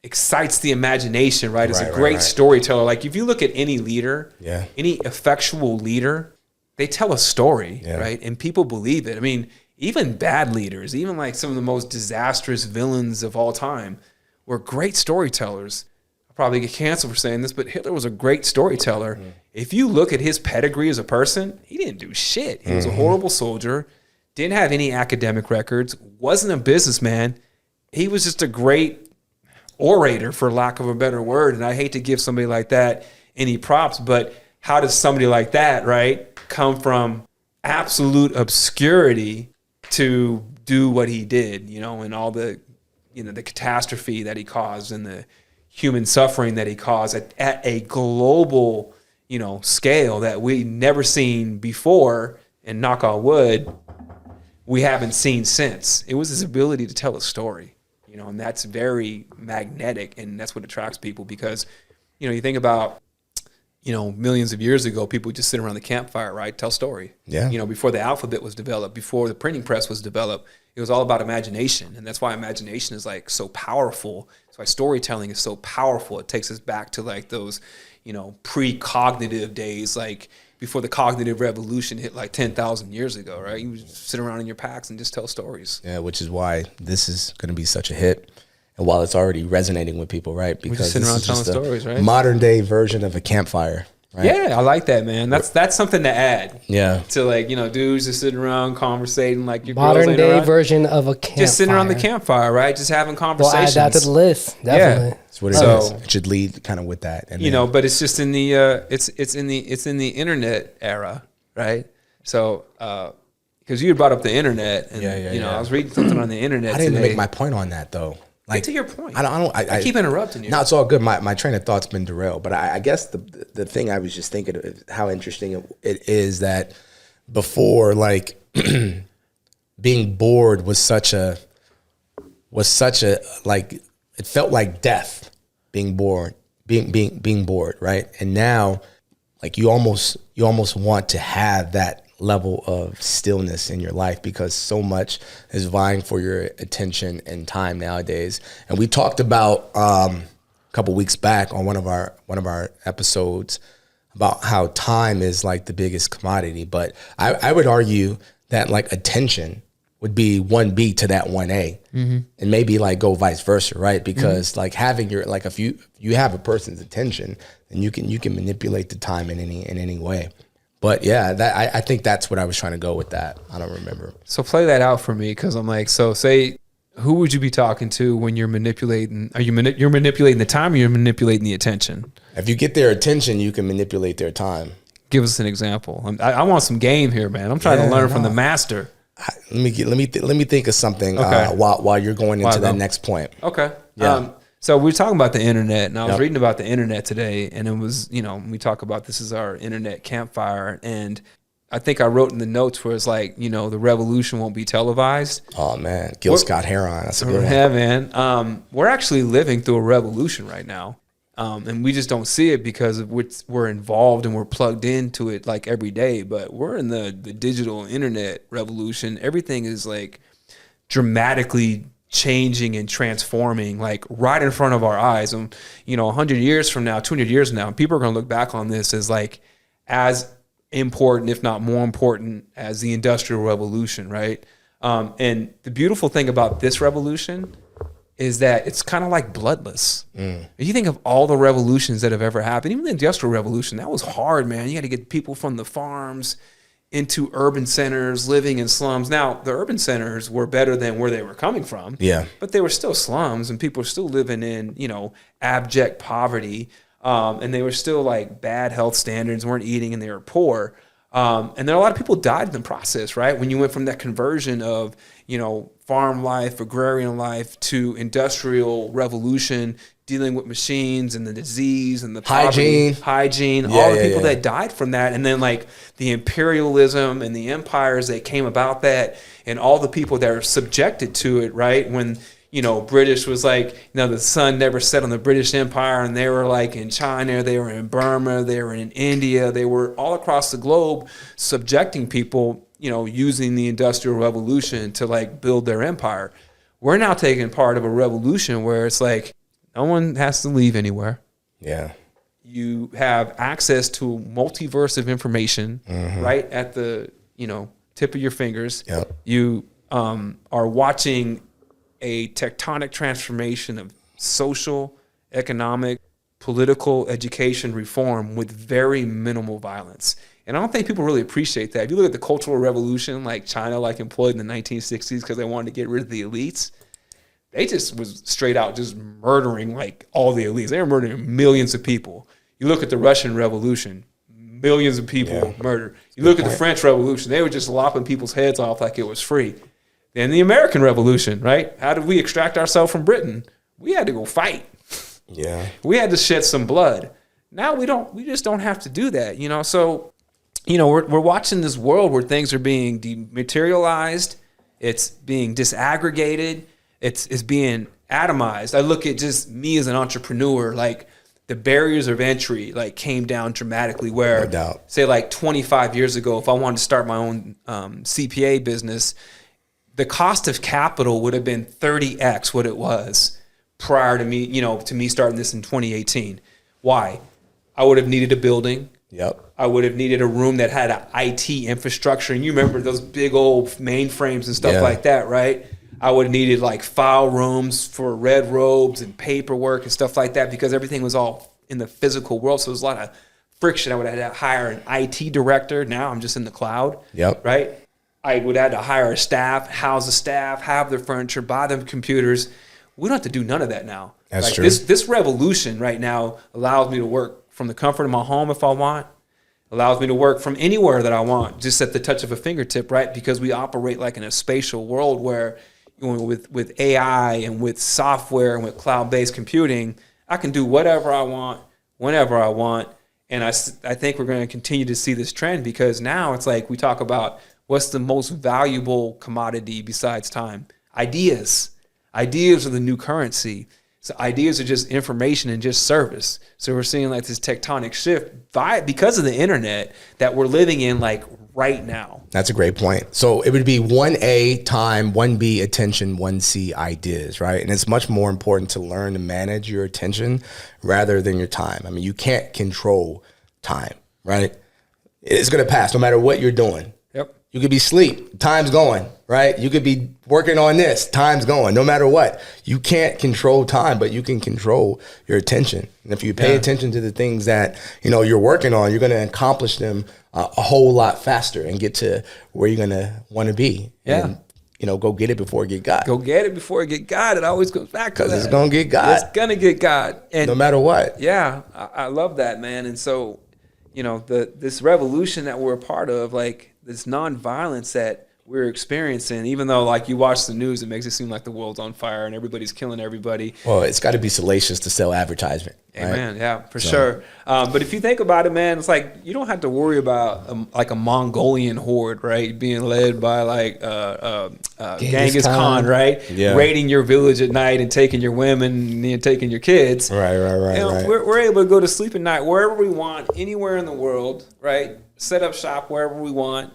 excites the imagination, right? It's a great storyteller. Like if you look at any leader, any effectual leader, they tell a story, right? And people believe it. I mean, even bad leaders, even like some of the most disastrous villains of all time, were great storytellers. I'll probably get canceled for saying this, but Hitler was a great storyteller. If you look at his pedigree as a person, he didn't do shit. He was a horrible soldier, didn't have any academic records, wasn't a businessman. He was just a great orator, for lack of a better word. And I hate to give somebody like that any props, but how does somebody like that, right, come from absolute obscurity to do what he did, you know, and all the, you know, the catastrophe that he caused and the human suffering that he caused at a global, you know, scale that we never seen before, and knock on wood, we haven't seen since. It was his ability to tell a story, you know, and that's very magnetic, and that's what attracts people because, you know, you think about, you know, millions of years ago, people would just sit around the campfire, right? Tell story. Yeah. You know, before the alphabet was developed, before the printing press was developed, it was all about imagination. And that's why imagination is like so powerful. That's why storytelling is so powerful. It takes us back to like those, you know, pre-cognitive days, like before the cognitive revolution hit like 10,000 years ago, right? You would sit around in your packs and just tell stories. Yeah, which is why this is going to be such a hit. And while it's already resonating with people, right? Because we're just sitting around telling stories, right? Modern day version of a campfire. Right? Yeah, I like that, man. That's something to add. Yeah. To like, you know, dudes just sitting around conversating like your modern day around. version of a campfire. Just sitting around the campfire, right? Just having conversations. We'll add that to the list. Definitely. Yeah. That's what it is. It should lead kind of with that. And you know, but it's just in the it's in the internet era, right? So because you had brought up the internet, and you know, I was reading something on the internet. I didn't today. make my point on that though. Like, get to your point. I keep interrupting you. No, it's all good. My train of thought's been derailed. But I guess the thing I was just thinking of how interesting it is that before, like, being bored was such a like, it felt like death. Being bored, being bored, right? And now, like, you almost want to have that level of stillness in your life because so much is vying for your attention and time nowadays. And we talked about a couple weeks back on one of our episodes about how time is like the biggest commodity. But I would argue that like attention would be 1B to that 1A, and maybe like go vice versa, right? Because like having your, like, if you have a person's attention, then you can manipulate the time in any way. But yeah, I think that's what I was trying to go with that. I don't remember. So play that out for me, because I'm like, so say, who would you be talking to when you're manipulating? Are you're manipulating the time, or you're manipulating the attention? If you get their attention, you can manipulate their time. Give us an example. I want some game here, man. I'm trying to learn from the master. Let me think of something while you're going into that next point. Okay. Yeah. So we were talking about the internet, and I was reading about the internet today, and it was, you know, we talk about this is our internet campfire, and I think I wrote in the notes where it's like, you know, the revolution won't be televised. Oh man, Gil Scott Heron, that's a good one. Yeah, man. We're actually living through a revolution right now, and we just don't see it because we're involved and we're plugged into it like every day. But we're in the digital internet revolution. Everything is like dramatically changing and transforming, like right in front of our eyes. And, you know, 100 years from now, 200 years from now, people are going to look back on this as like as important, if not more important, as the Industrial Revolution, right? And the beautiful thing about this revolution is that it's kind of like bloodless. If you think of all the revolutions that have ever happened, even the Industrial Revolution, that was hard, man. You got to get people from the farms, into urban centers, living in slums. Now, the urban centers were better than where they were coming from. Yeah. But they were still slums, and people were still living in, abject poverty. And they were still like bad health standards, weren't eating, and they were poor. And there are a lot of people died in the process, right? When you went from that conversion of, farm life, agrarian life to industrial revolution, dealing with machines and the disease and the poverty, hygiene, all the people that died from that. And then like the imperialism and the empires that came about that, and all the people that are subjected to it, right? When, British was like, the sun never set on the British Empire, and they were like in China, they were in Burma, they were in India, they were all across the globe subjecting people, using the Industrial Revolution to like build their empire. We're now taking part of a revolution where it's like, no one has to leave anywhere. Yeah. You have access to multiverse of information right at the, tip of your fingers. Yep. You are watching a tectonic transformation of social, economic, political, education reform with very minimal violence. And I don't think people really appreciate that. If you look at the Cultural Revolution, like China employed in the 1960s because they wanted to get rid of the elites, they just was straight out just murdering like all the elites. They were murdering millions of people. You look at the Russian Revolution, millions of people murdered. You look at the French Revolution, they were just lopping people's heads off like it was free. Then the American Revolution, right? How did we extract ourselves from Britain? We had to go fight. Yeah. We had to shed some blood. Now we just don't have to do that, So, we're watching this world where things are being dematerialized. It's being disaggregated. It's being atomized. I look at just me as an entrepreneur, like the barriers of entry came down dramatically where, no doubt, say 25 years ago, if I wanted to start my own CPA business, the cost of capital would have been 30x what it was prior to me starting this in 2018. Why? I would have needed a building. Yep. I would have needed a room that had an IT infrastructure. And you remember those big old mainframes and stuff like that, right? I would have needed file rooms for red robes and paperwork and stuff like that because everything was all in the physical world. So there was a lot of friction. I would have had to hire an IT director. Now I'm just in the cloud. Yep. Right? I would have had to hire a staff, house the staff, have their furniture, buy them computers. We don't have to do none of that now. That's true. This revolution right now allows me to work from the comfort of my home if I want. Allows me to work from anywhere that I want, just at the touch of a fingertip, right? Because we operate in a spatial world where with AI and with software and with cloud-based computing, I can do whatever I want, whenever I want. And I think we're going to continue to see this trend because now it's we talk about what's the most valuable commodity besides time? Ideas. Ideas are the new currency. So ideas are just information and just service. So we're seeing this tectonic shift because of the internet that we're living in right now. That's a great point. So it would be 1A time, 1B attention, 1C ideas, right? And it's much more important to learn to manage your attention rather than your time. I mean, you can't control time, right? It's going to pass no matter what you're doing. Yep. You could be asleep, time's going, right? You could be working on this, time's going, no matter what. You can't control time, but you can control your attention. And if you pay attention to the things that, you're working on, you're going to accomplish them a whole lot faster and get to where you're going to want to be. Yeah. And, go get it before it get got. Go get it before it get got. It always goes back to that. Because it's going to get got. It's going to get got. And no matter what. Yeah, I love that, man. And so, this revolution that we're a part of, this nonviolence that we're experiencing, even though you watch the news, it makes it seem like the world's on fire and everybody's killing everybody. Well, it's got to be salacious to sell advertisement. Amen. Right? Yeah, for sure. But if you think about it, man, it's you don't have to worry about a Mongolian horde, right? Being led by Genghis Khan, right? Yeah. Raiding your village at night and taking your women and taking your kids. Right. We're able to go to sleep at night wherever we want, anywhere in the world, right? Set up shop wherever we want,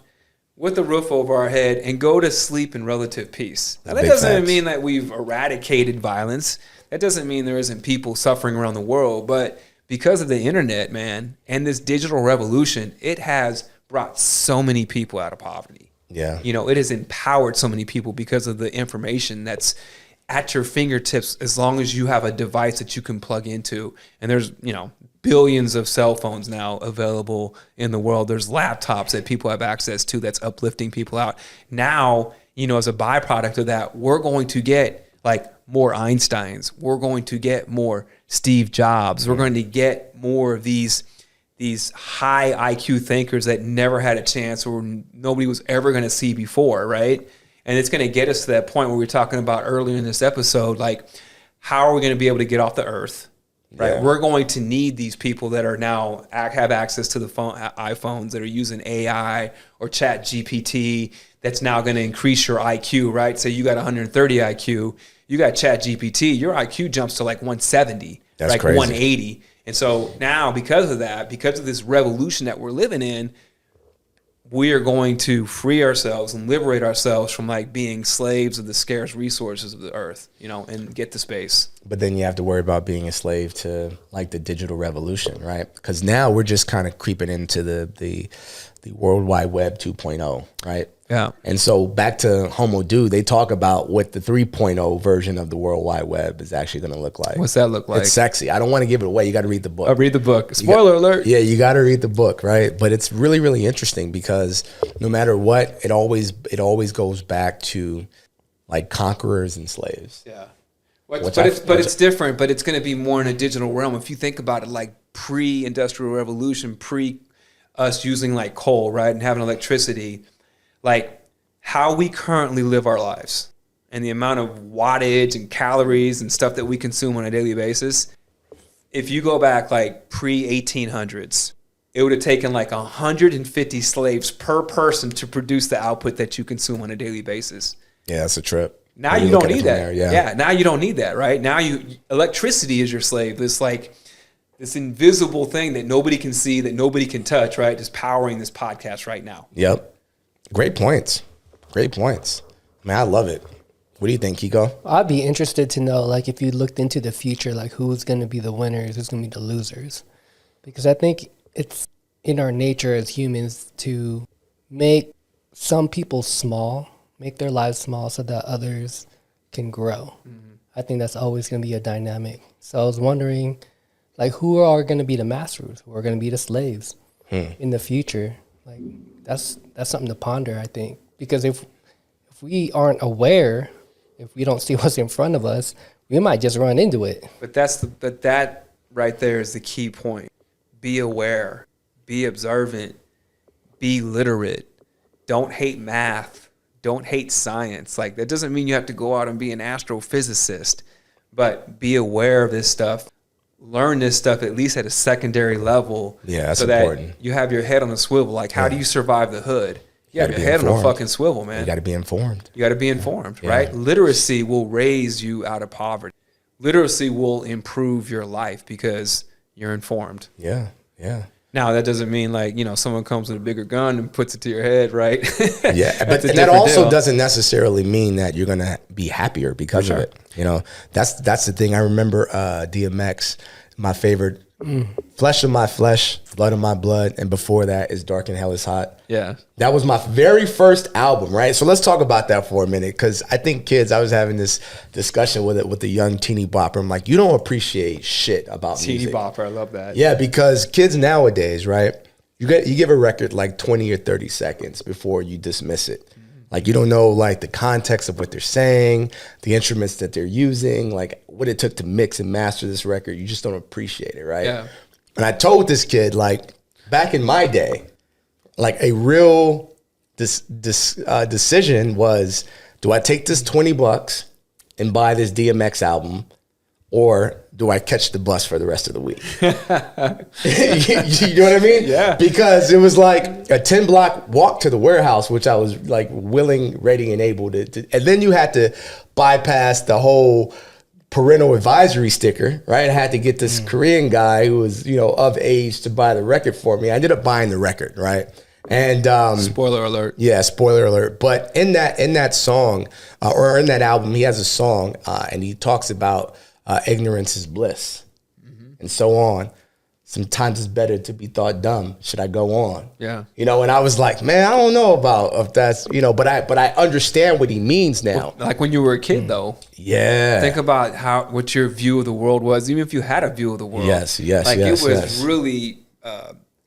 with a roof over our head, and go to sleep in relative peace. Now, that doesn't mean that we've eradicated violence. That doesn't mean there isn't people suffering around the world. But because of the internet, man, and this digital revolution, it has brought so many people out of poverty. Yeah. It has empowered so many people because of the information that's at your fingertips as long as you have a device that you can plug into. And there's, billions of cell phones now available in the world. There's laptops that people have access to that's uplifting people out. Now, as a byproduct of that, we're going to get like more Einsteins. We're going to get more Steve Jobs. We're going to get more of these high IQ thinkers that never had a chance or nobody was ever going to see before, right? And it's going to get us to that point where we were talking about earlier in this episode, like how are we going to be able to get off the earth, right? Yeah. We're going to need these people that are now have access to the iPhones that are using AI or Chat GPT. That's now going to increase your IQ, right? So you got 130 IQ, you got Chat GPT, your IQ jumps to like 170, that's like crazy. 180. And so now because of that, because of this revolution that we're living in, we are going to free ourselves and liberate ourselves from like being slaves of the scarce resources of the earth, and get to space. But then you have to worry about being a slave to like the digital revolution, right? Because now we're just kind of creeping into the World Wide Web 2.0, right? Yeah. And so back to Homo Do, they talk about what the 3.0 version of the World Wide Web is actually going to look like. What's that look like? It's sexy. I don't want to give it away. You got to read the book. I'll read the book. Spoiler alert. Yeah, you got to read the book, right? But it's really, really interesting because no matter what, it always goes back to like conquerors and slaves. Yeah. But it's different, but it's going to be more in a digital realm. If you think about it, like pre-industrial revolution, us using like coal, right, and having electricity, like how we currently live our lives and the amount of wattage and calories and stuff that we consume on a daily basis. If you go back like pre-1800s, it would have taken like 150 slaves per person to produce the output that you consume on a daily basis. Yeah, that's a trip. Now you don't need that. Yeah, now you don't need that, right? Now electricity is your slave. It's like this invisible thing that nobody can see, that nobody can touch, right? Just powering this podcast right now. Yep. Great points. Man, I love it. What do you think, Kiko? I'd be interested to know, like, if you looked into the future, like, who's going to be the winners, who's going to be the losers. Because I think it's in our nature as humans to make some people small, make their lives small so that others can grow. Mm-hmm. I think that's always going to be a dynamic. So I was wondering, like, who are going to be the masters? Who are going to be the slaves in the future? Like, that's something to ponder, I think. Because if we aren't aware, if we don't see what's in front of us, we might just run into it. But that right there is the key point. Be aware, be observant, be literate. Don't hate math. Don't hate science. Like, that doesn't mean you have to go out and be an astrophysicist, but be aware of this stuff. Learn this stuff at least at a secondary level. Yeah, that's so important. That you have your head on a swivel. Like, how do you survive the hood? You have your head on a fucking swivel, man. You got to be informed. You got to be informed, right? Literacy will raise you out of poverty. Literacy will improve your life because you're informed. Yeah. Now, that doesn't mean like, someone comes with a bigger gun and puts it to your head, right? Yeah, but that also doesn't necessarily mean that you're going to be happier because of it. That's the thing. I remember DMX, my favorite, Flesh of my flesh, blood of my blood, and before that is Dark and Hell is Hot. Yeah. That was my very first album, right? So let's talk about that for a minute, because I think I was having this discussion with the young teeny bopper. I'm like, you don't appreciate shit about teeny music. Teeny bopper, I love that. Yeah, because kids nowadays, right, you give a record like 20 or 30 seconds before you dismiss it. Like, you don't know, like, the context of what they're saying, the instruments that they're using, like, what it took to mix and master this record. You just don't appreciate it, right? Yeah. And I told this kid, like, back in my day, like, a real decision was, do I take this $20 and buy this DMX album, or do I catch the bus for the rest of the week? You know what I mean? Yeah. Because it was like a 10-block walk to the warehouse, which I was like willing, ready, and able to. And then you had to bypass the whole parental advisory sticker, right? I had to get this Korean guy who was, of age to buy the record for me. I ended up buying the record, right? And spoiler alert. Yeah, spoiler alert. But in that song, or in that album, he has a song, and he talks about ignorance is bliss, and so on. sometimes it's better to be thought dumb. Should I go on? Yeah. You know, and I was like, man, I don't know about if that's, you know, but I understand what he means now. Like when you were a kid, though. Yeah. Think about what your view of the world was, even if you had a view of the world. Yes. Like it was really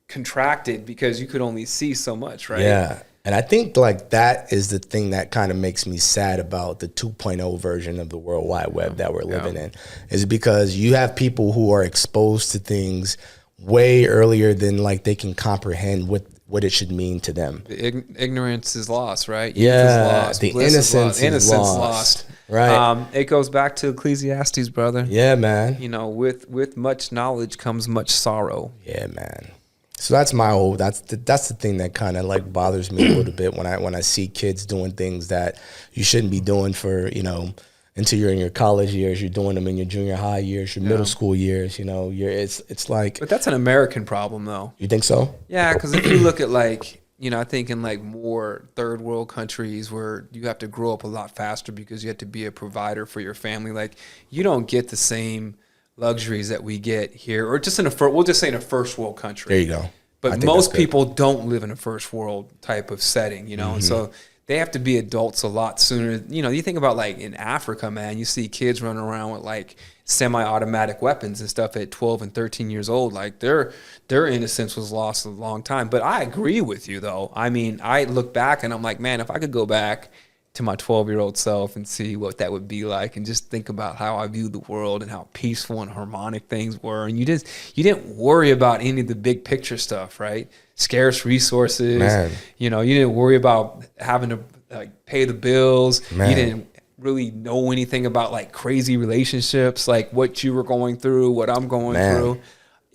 contracted because you could only see so much, right? Yeah. And I think like that is the thing that kind of makes me sad about the 2.0 version of the World Wide Web that we're living in, is because you have people who are exposed to things way earlier than like they can comprehend what it should mean to them. Ignorance is lost, right? Yeah, Youth is lost. the Bliss innocence is lost. Right. It goes back to Ecclesiastes, brother. Yeah, man. You know, with much knowledge comes much sorrow. Yeah, man. So that's that's the thing that kind of like bothers me a little bit when I see kids doing things that you shouldn't be doing for, you know, until you're in your college years. You're doing them in your junior high years, your middle school years. You know, it's like. But that's an American problem, though. You think so? Yeah, because if you look at like, you know, I think in like more third world countries where you have to grow up a lot faster because you have to be a provider for your family, like you don't get the same luxuries that we get here, or just we'll just say in a first world country. There you go. But most people don't live in a first world type of setting, you know, and so they have to be adults a lot sooner. You know, you think about like in Africa, man, you see kids running around with like semi-automatic weapons and stuff at 12 and 13 years old. Like their innocence was lost a long time. But I agree with you, though. I mean, I look back and I'm like, man, if I could go back to my 12-year-old self and see what that would be like and just think about how I viewed the world and how peaceful and harmonic things were. And you didn't worry about any of the big picture stuff, right? Scarce resources. Man. You know, you didn't worry about having to like pay the bills. Man. You didn't really know anything about like crazy relationships, like what you were going through, what I'm going through.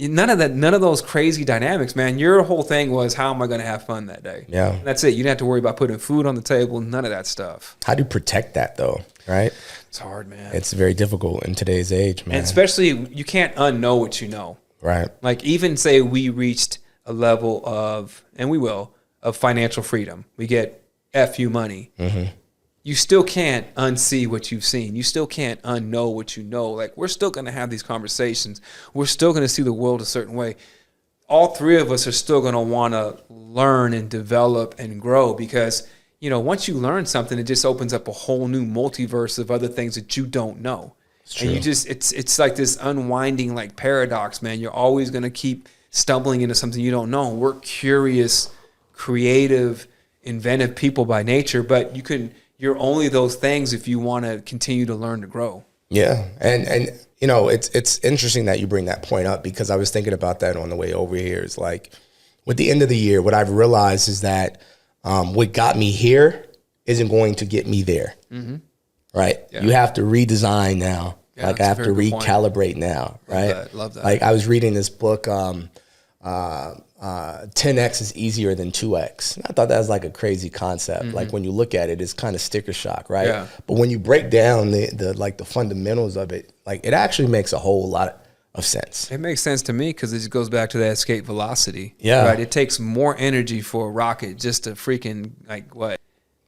None of those crazy dynamics, man. Your whole thing was, how am I going to have fun that day? Yeah. That's it. You didn't have to worry about putting food on the table, none of that stuff. How do you protect that, though, right? It's hard, man. It's very difficult in today's age, man. And especially, you can't unknow what you know. Right. Like, even say we reached a level of, and we will, of financial freedom. We get FU money. Mm-hmm. You still can't unsee what you've seen. You still can't unknow what you know. Like, we're still going to have these conversations. We're still going to see the world a certain way. All three of us are still going to want to learn and develop and grow because, you know, once you learn something, it just opens up a whole new multiverse of other things that you don't know. It's true. And you just, it's like this unwinding like paradox, man. You're always going to keep stumbling into something you don't know. We're curious, creative, inventive people by nature, but you're only those things if you want to continue to learn to grow. Yeah. And you know, it's interesting that you bring that point up because I was thinking about that on the way over here. It's like with the end of the year, what I've realized is that what got me here isn't going to get me there. Mm-hmm. Right. Yeah. You have to redesign now. Yeah, like I have to recalibrate now. Right. Love that. Like I was reading this book, 10X is easier than 2X. And I thought that was like a crazy concept. Mm-hmm. Like when you look at it, it's kind of sticker shock, right? Yeah. But when you break down the fundamentals of it, like it actually makes a whole lot of sense. It makes sense to me because it just goes back to that escape velocity. Yeah. Right. It takes more energy for a rocket just to freaking like what?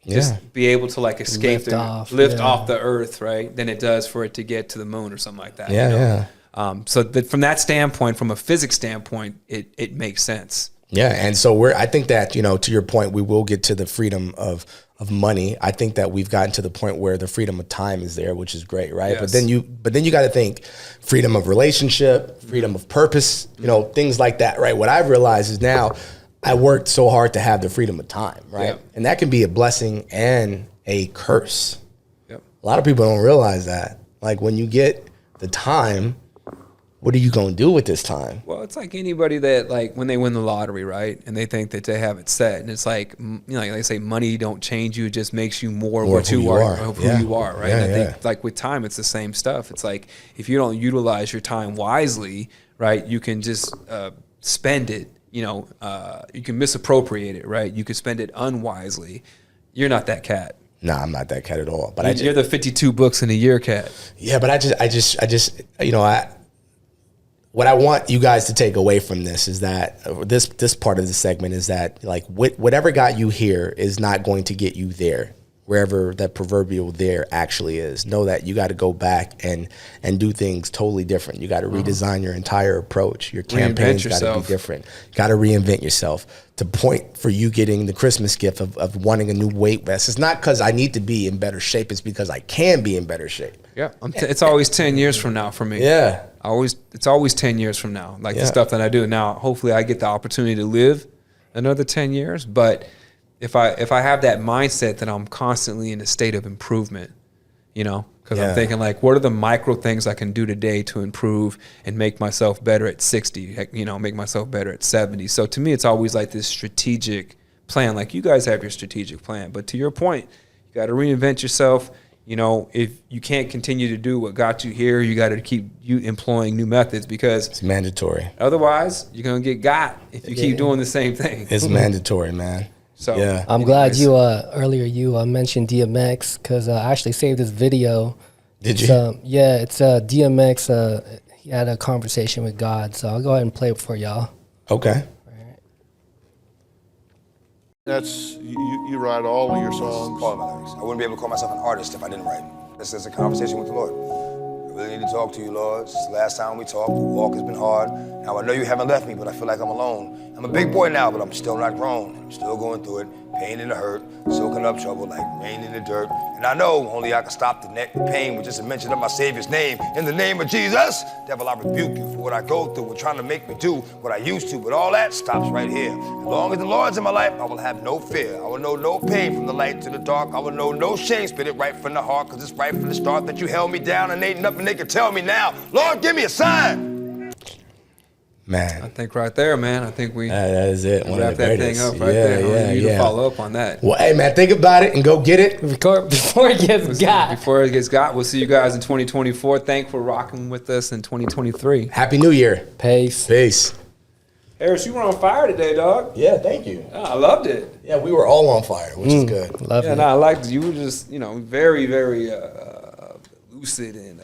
Just be able to like escape lift off the earth, right? Than it does for it to get to the moon or something like that. Yeah, you know? yeah. So that from that standpoint, from a physics standpoint, it makes sense. Yeah, and so I think that, you know, to your point, we will get to the freedom of money. I think that we've gotten to the point where the freedom of time is there, which is great, right? Yes. But then you got to think freedom of relationship, freedom of purpose, you know, things like that, right? What I've realized is now I worked so hard to have the freedom of time, right? Yep. And that can be a blessing and a curse. Yep. A lot of people don't realize that. Like when you get the time, what are you going to do with this time? Well, it's like anybody that like when they win the lottery, right? And they think that they have it set. And it's like, you know, like they say money don't change you. It just makes you more of who you are, right? Yeah, and I think like with time, it's the same stuff. It's like if you don't utilize your time wisely, right, you can just spend it, you know, you can misappropriate it, right? You can spend it unwisely. You're not that cat. No, I'm not that cat at all. But you're the 52 books in a year cat. Yeah, but I just, you know, what I want you guys to take away from this is that this part of the segment is that like whatever got you here is not going to get you there. wherever that proverbial there actually is. Know that you got to go back and do things totally different. You got to redesign your entire approach. Your campaigns got to be different. You got to reinvent yourself. To point for you getting the Christmas gift of wanting a new weight vest, it's not because I need to be in better shape. It's because I can be in better shape. Yeah, it's always 10 years from now for me. Yeah. It's always 10 years from now. Like the stuff that I do now, hopefully I get the opportunity to live another 10 years. But if I have that mindset that I'm constantly in a state of improvement, you know, because I'm thinking like, what are the micro things I can do today to improve and make myself better at 60, you know, make myself better at 70. So to me, it's always like this strategic plan. Like you guys have your strategic plan, but to your point, you got to reinvent yourself. You know, if you can't continue to do what got you here, you got to keep employing new methods because it's mandatory. Otherwise, you're going to get got if you keep doing the same thing. It's mandatory, man. So I'm glad you earlier you mentioned DMX because I actually saved this video. Did you? It's DMX. He had a conversation with God, so I'll go ahead and play it for y'all. Okay. That's you write all of your songs. All of my lyrics. I wouldn't be able to call myself an artist if I didn't write. This is a conversation with the Lord. I really need to talk to you, Lord. Since the last time we talked, the walk has been hard. Now I know you haven't left me, but I feel like I'm alone. I'm a big boy now, but I'm still not grown. I'm still going through it, pain and the hurt, soaking up trouble like rain in the dirt. And I know only I can stop the pain with just a mention of my Savior's name. In the name of Jesus, devil, I rebuke you for what I go through and trying to make me do what I used to. But all that stops right here. As long as the Lord's in my life, I will have no fear. I will know no pain from the light to the dark. I will know no shame, spit it right from the heart, because it's right from the start that you held me down and ain't nothing they can tell me now. Lord, give me a sign. Man, I think right there, man. I think we that is it. One wrap of the that greatest. thing up right there. You need to follow up on that. Well, hey, man, think about it and go get it. Before it gets got. Before it gets got, we'll see you guys in 2024. Thanks for rocking with us in 2023. Happy New Year. Peace. Peace. Harris, you were on fire today, dog. Yeah, thank you. Oh, I loved it. Yeah, we were all on fire, which is good. Love it. No, I liked it. You were just, very, very lucid and,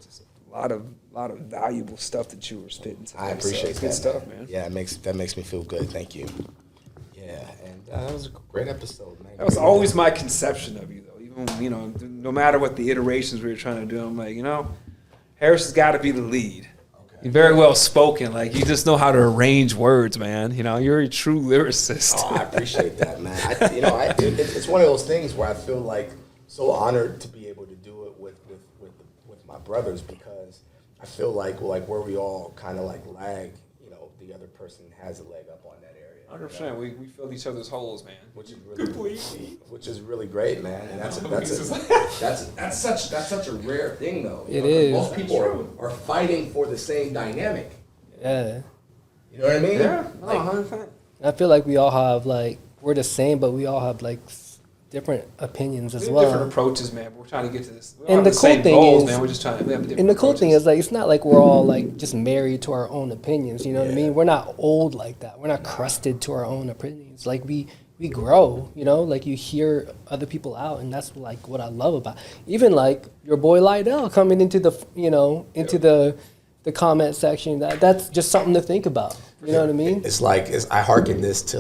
just a lot of valuable stuff that you were spitting today. I appreciate that. Good stuff, man. Yeah, that makes me feel good. Thank you. Yeah, and that was a great episode, man. That was always my conception of you, though. Even, no matter what the iterations we were trying to do, I'm like, Harris has got to be the lead. Okay. You're very well spoken. Like, you just know how to arrange words, man. You're a true lyricist. Oh, I appreciate that, man. It's one of those things where I feel like so honored to be able to do it with my brothers, because I feel like where we all kind of lag, the other person has a leg up on that area. 100%. We fill each other's holes, man. Which is really great, man. And that's such a rare thing, though. It is. Most people are fighting for the same dynamic. Yeah. You know what I mean? Yeah. 100%. I feel like we all have we're the same, but we all have different opinions as well. Different approaches, man. But we're trying to get to this. And the cool thing goals, is, man. We're just trying to. We have different and the cool approaches. thing is, it's not like we're all just married to our own opinions. You know what I mean? We're not old like that. We're not crusted to our own opinions. We grow. You hear other people out, and that's what I love about. Even your boy Lydell coming into the the comment section. That's just something to think about. You know what I mean? I hearken this to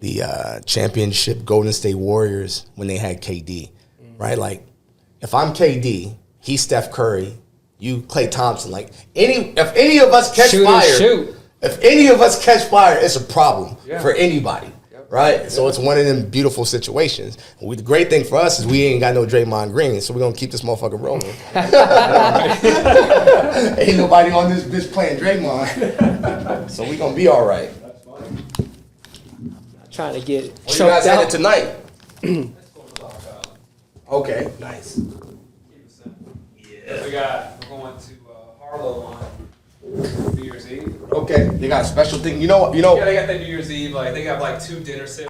the championship Golden State Warriors when they had KD, right? If I'm KD, he's Steph Curry, you Klay Thompson. If any of us catch fire, if any of us catch fire, it's a problem for anybody, right? So it's one of them beautiful situations. The great thing for us is we ain't got no Draymond Green, so we're gonna keep this motherfucker rolling. Ain't nobody on this bitch playing Draymond, so we gonna be all right. Trying to get you guys had it tonight. Okay, nice. Yeah. We're going to Harlow on New Year's Eve. Okay, they got a special thing. You know. Yeah, they got that New Year's Eve. They got 2 dinner sets.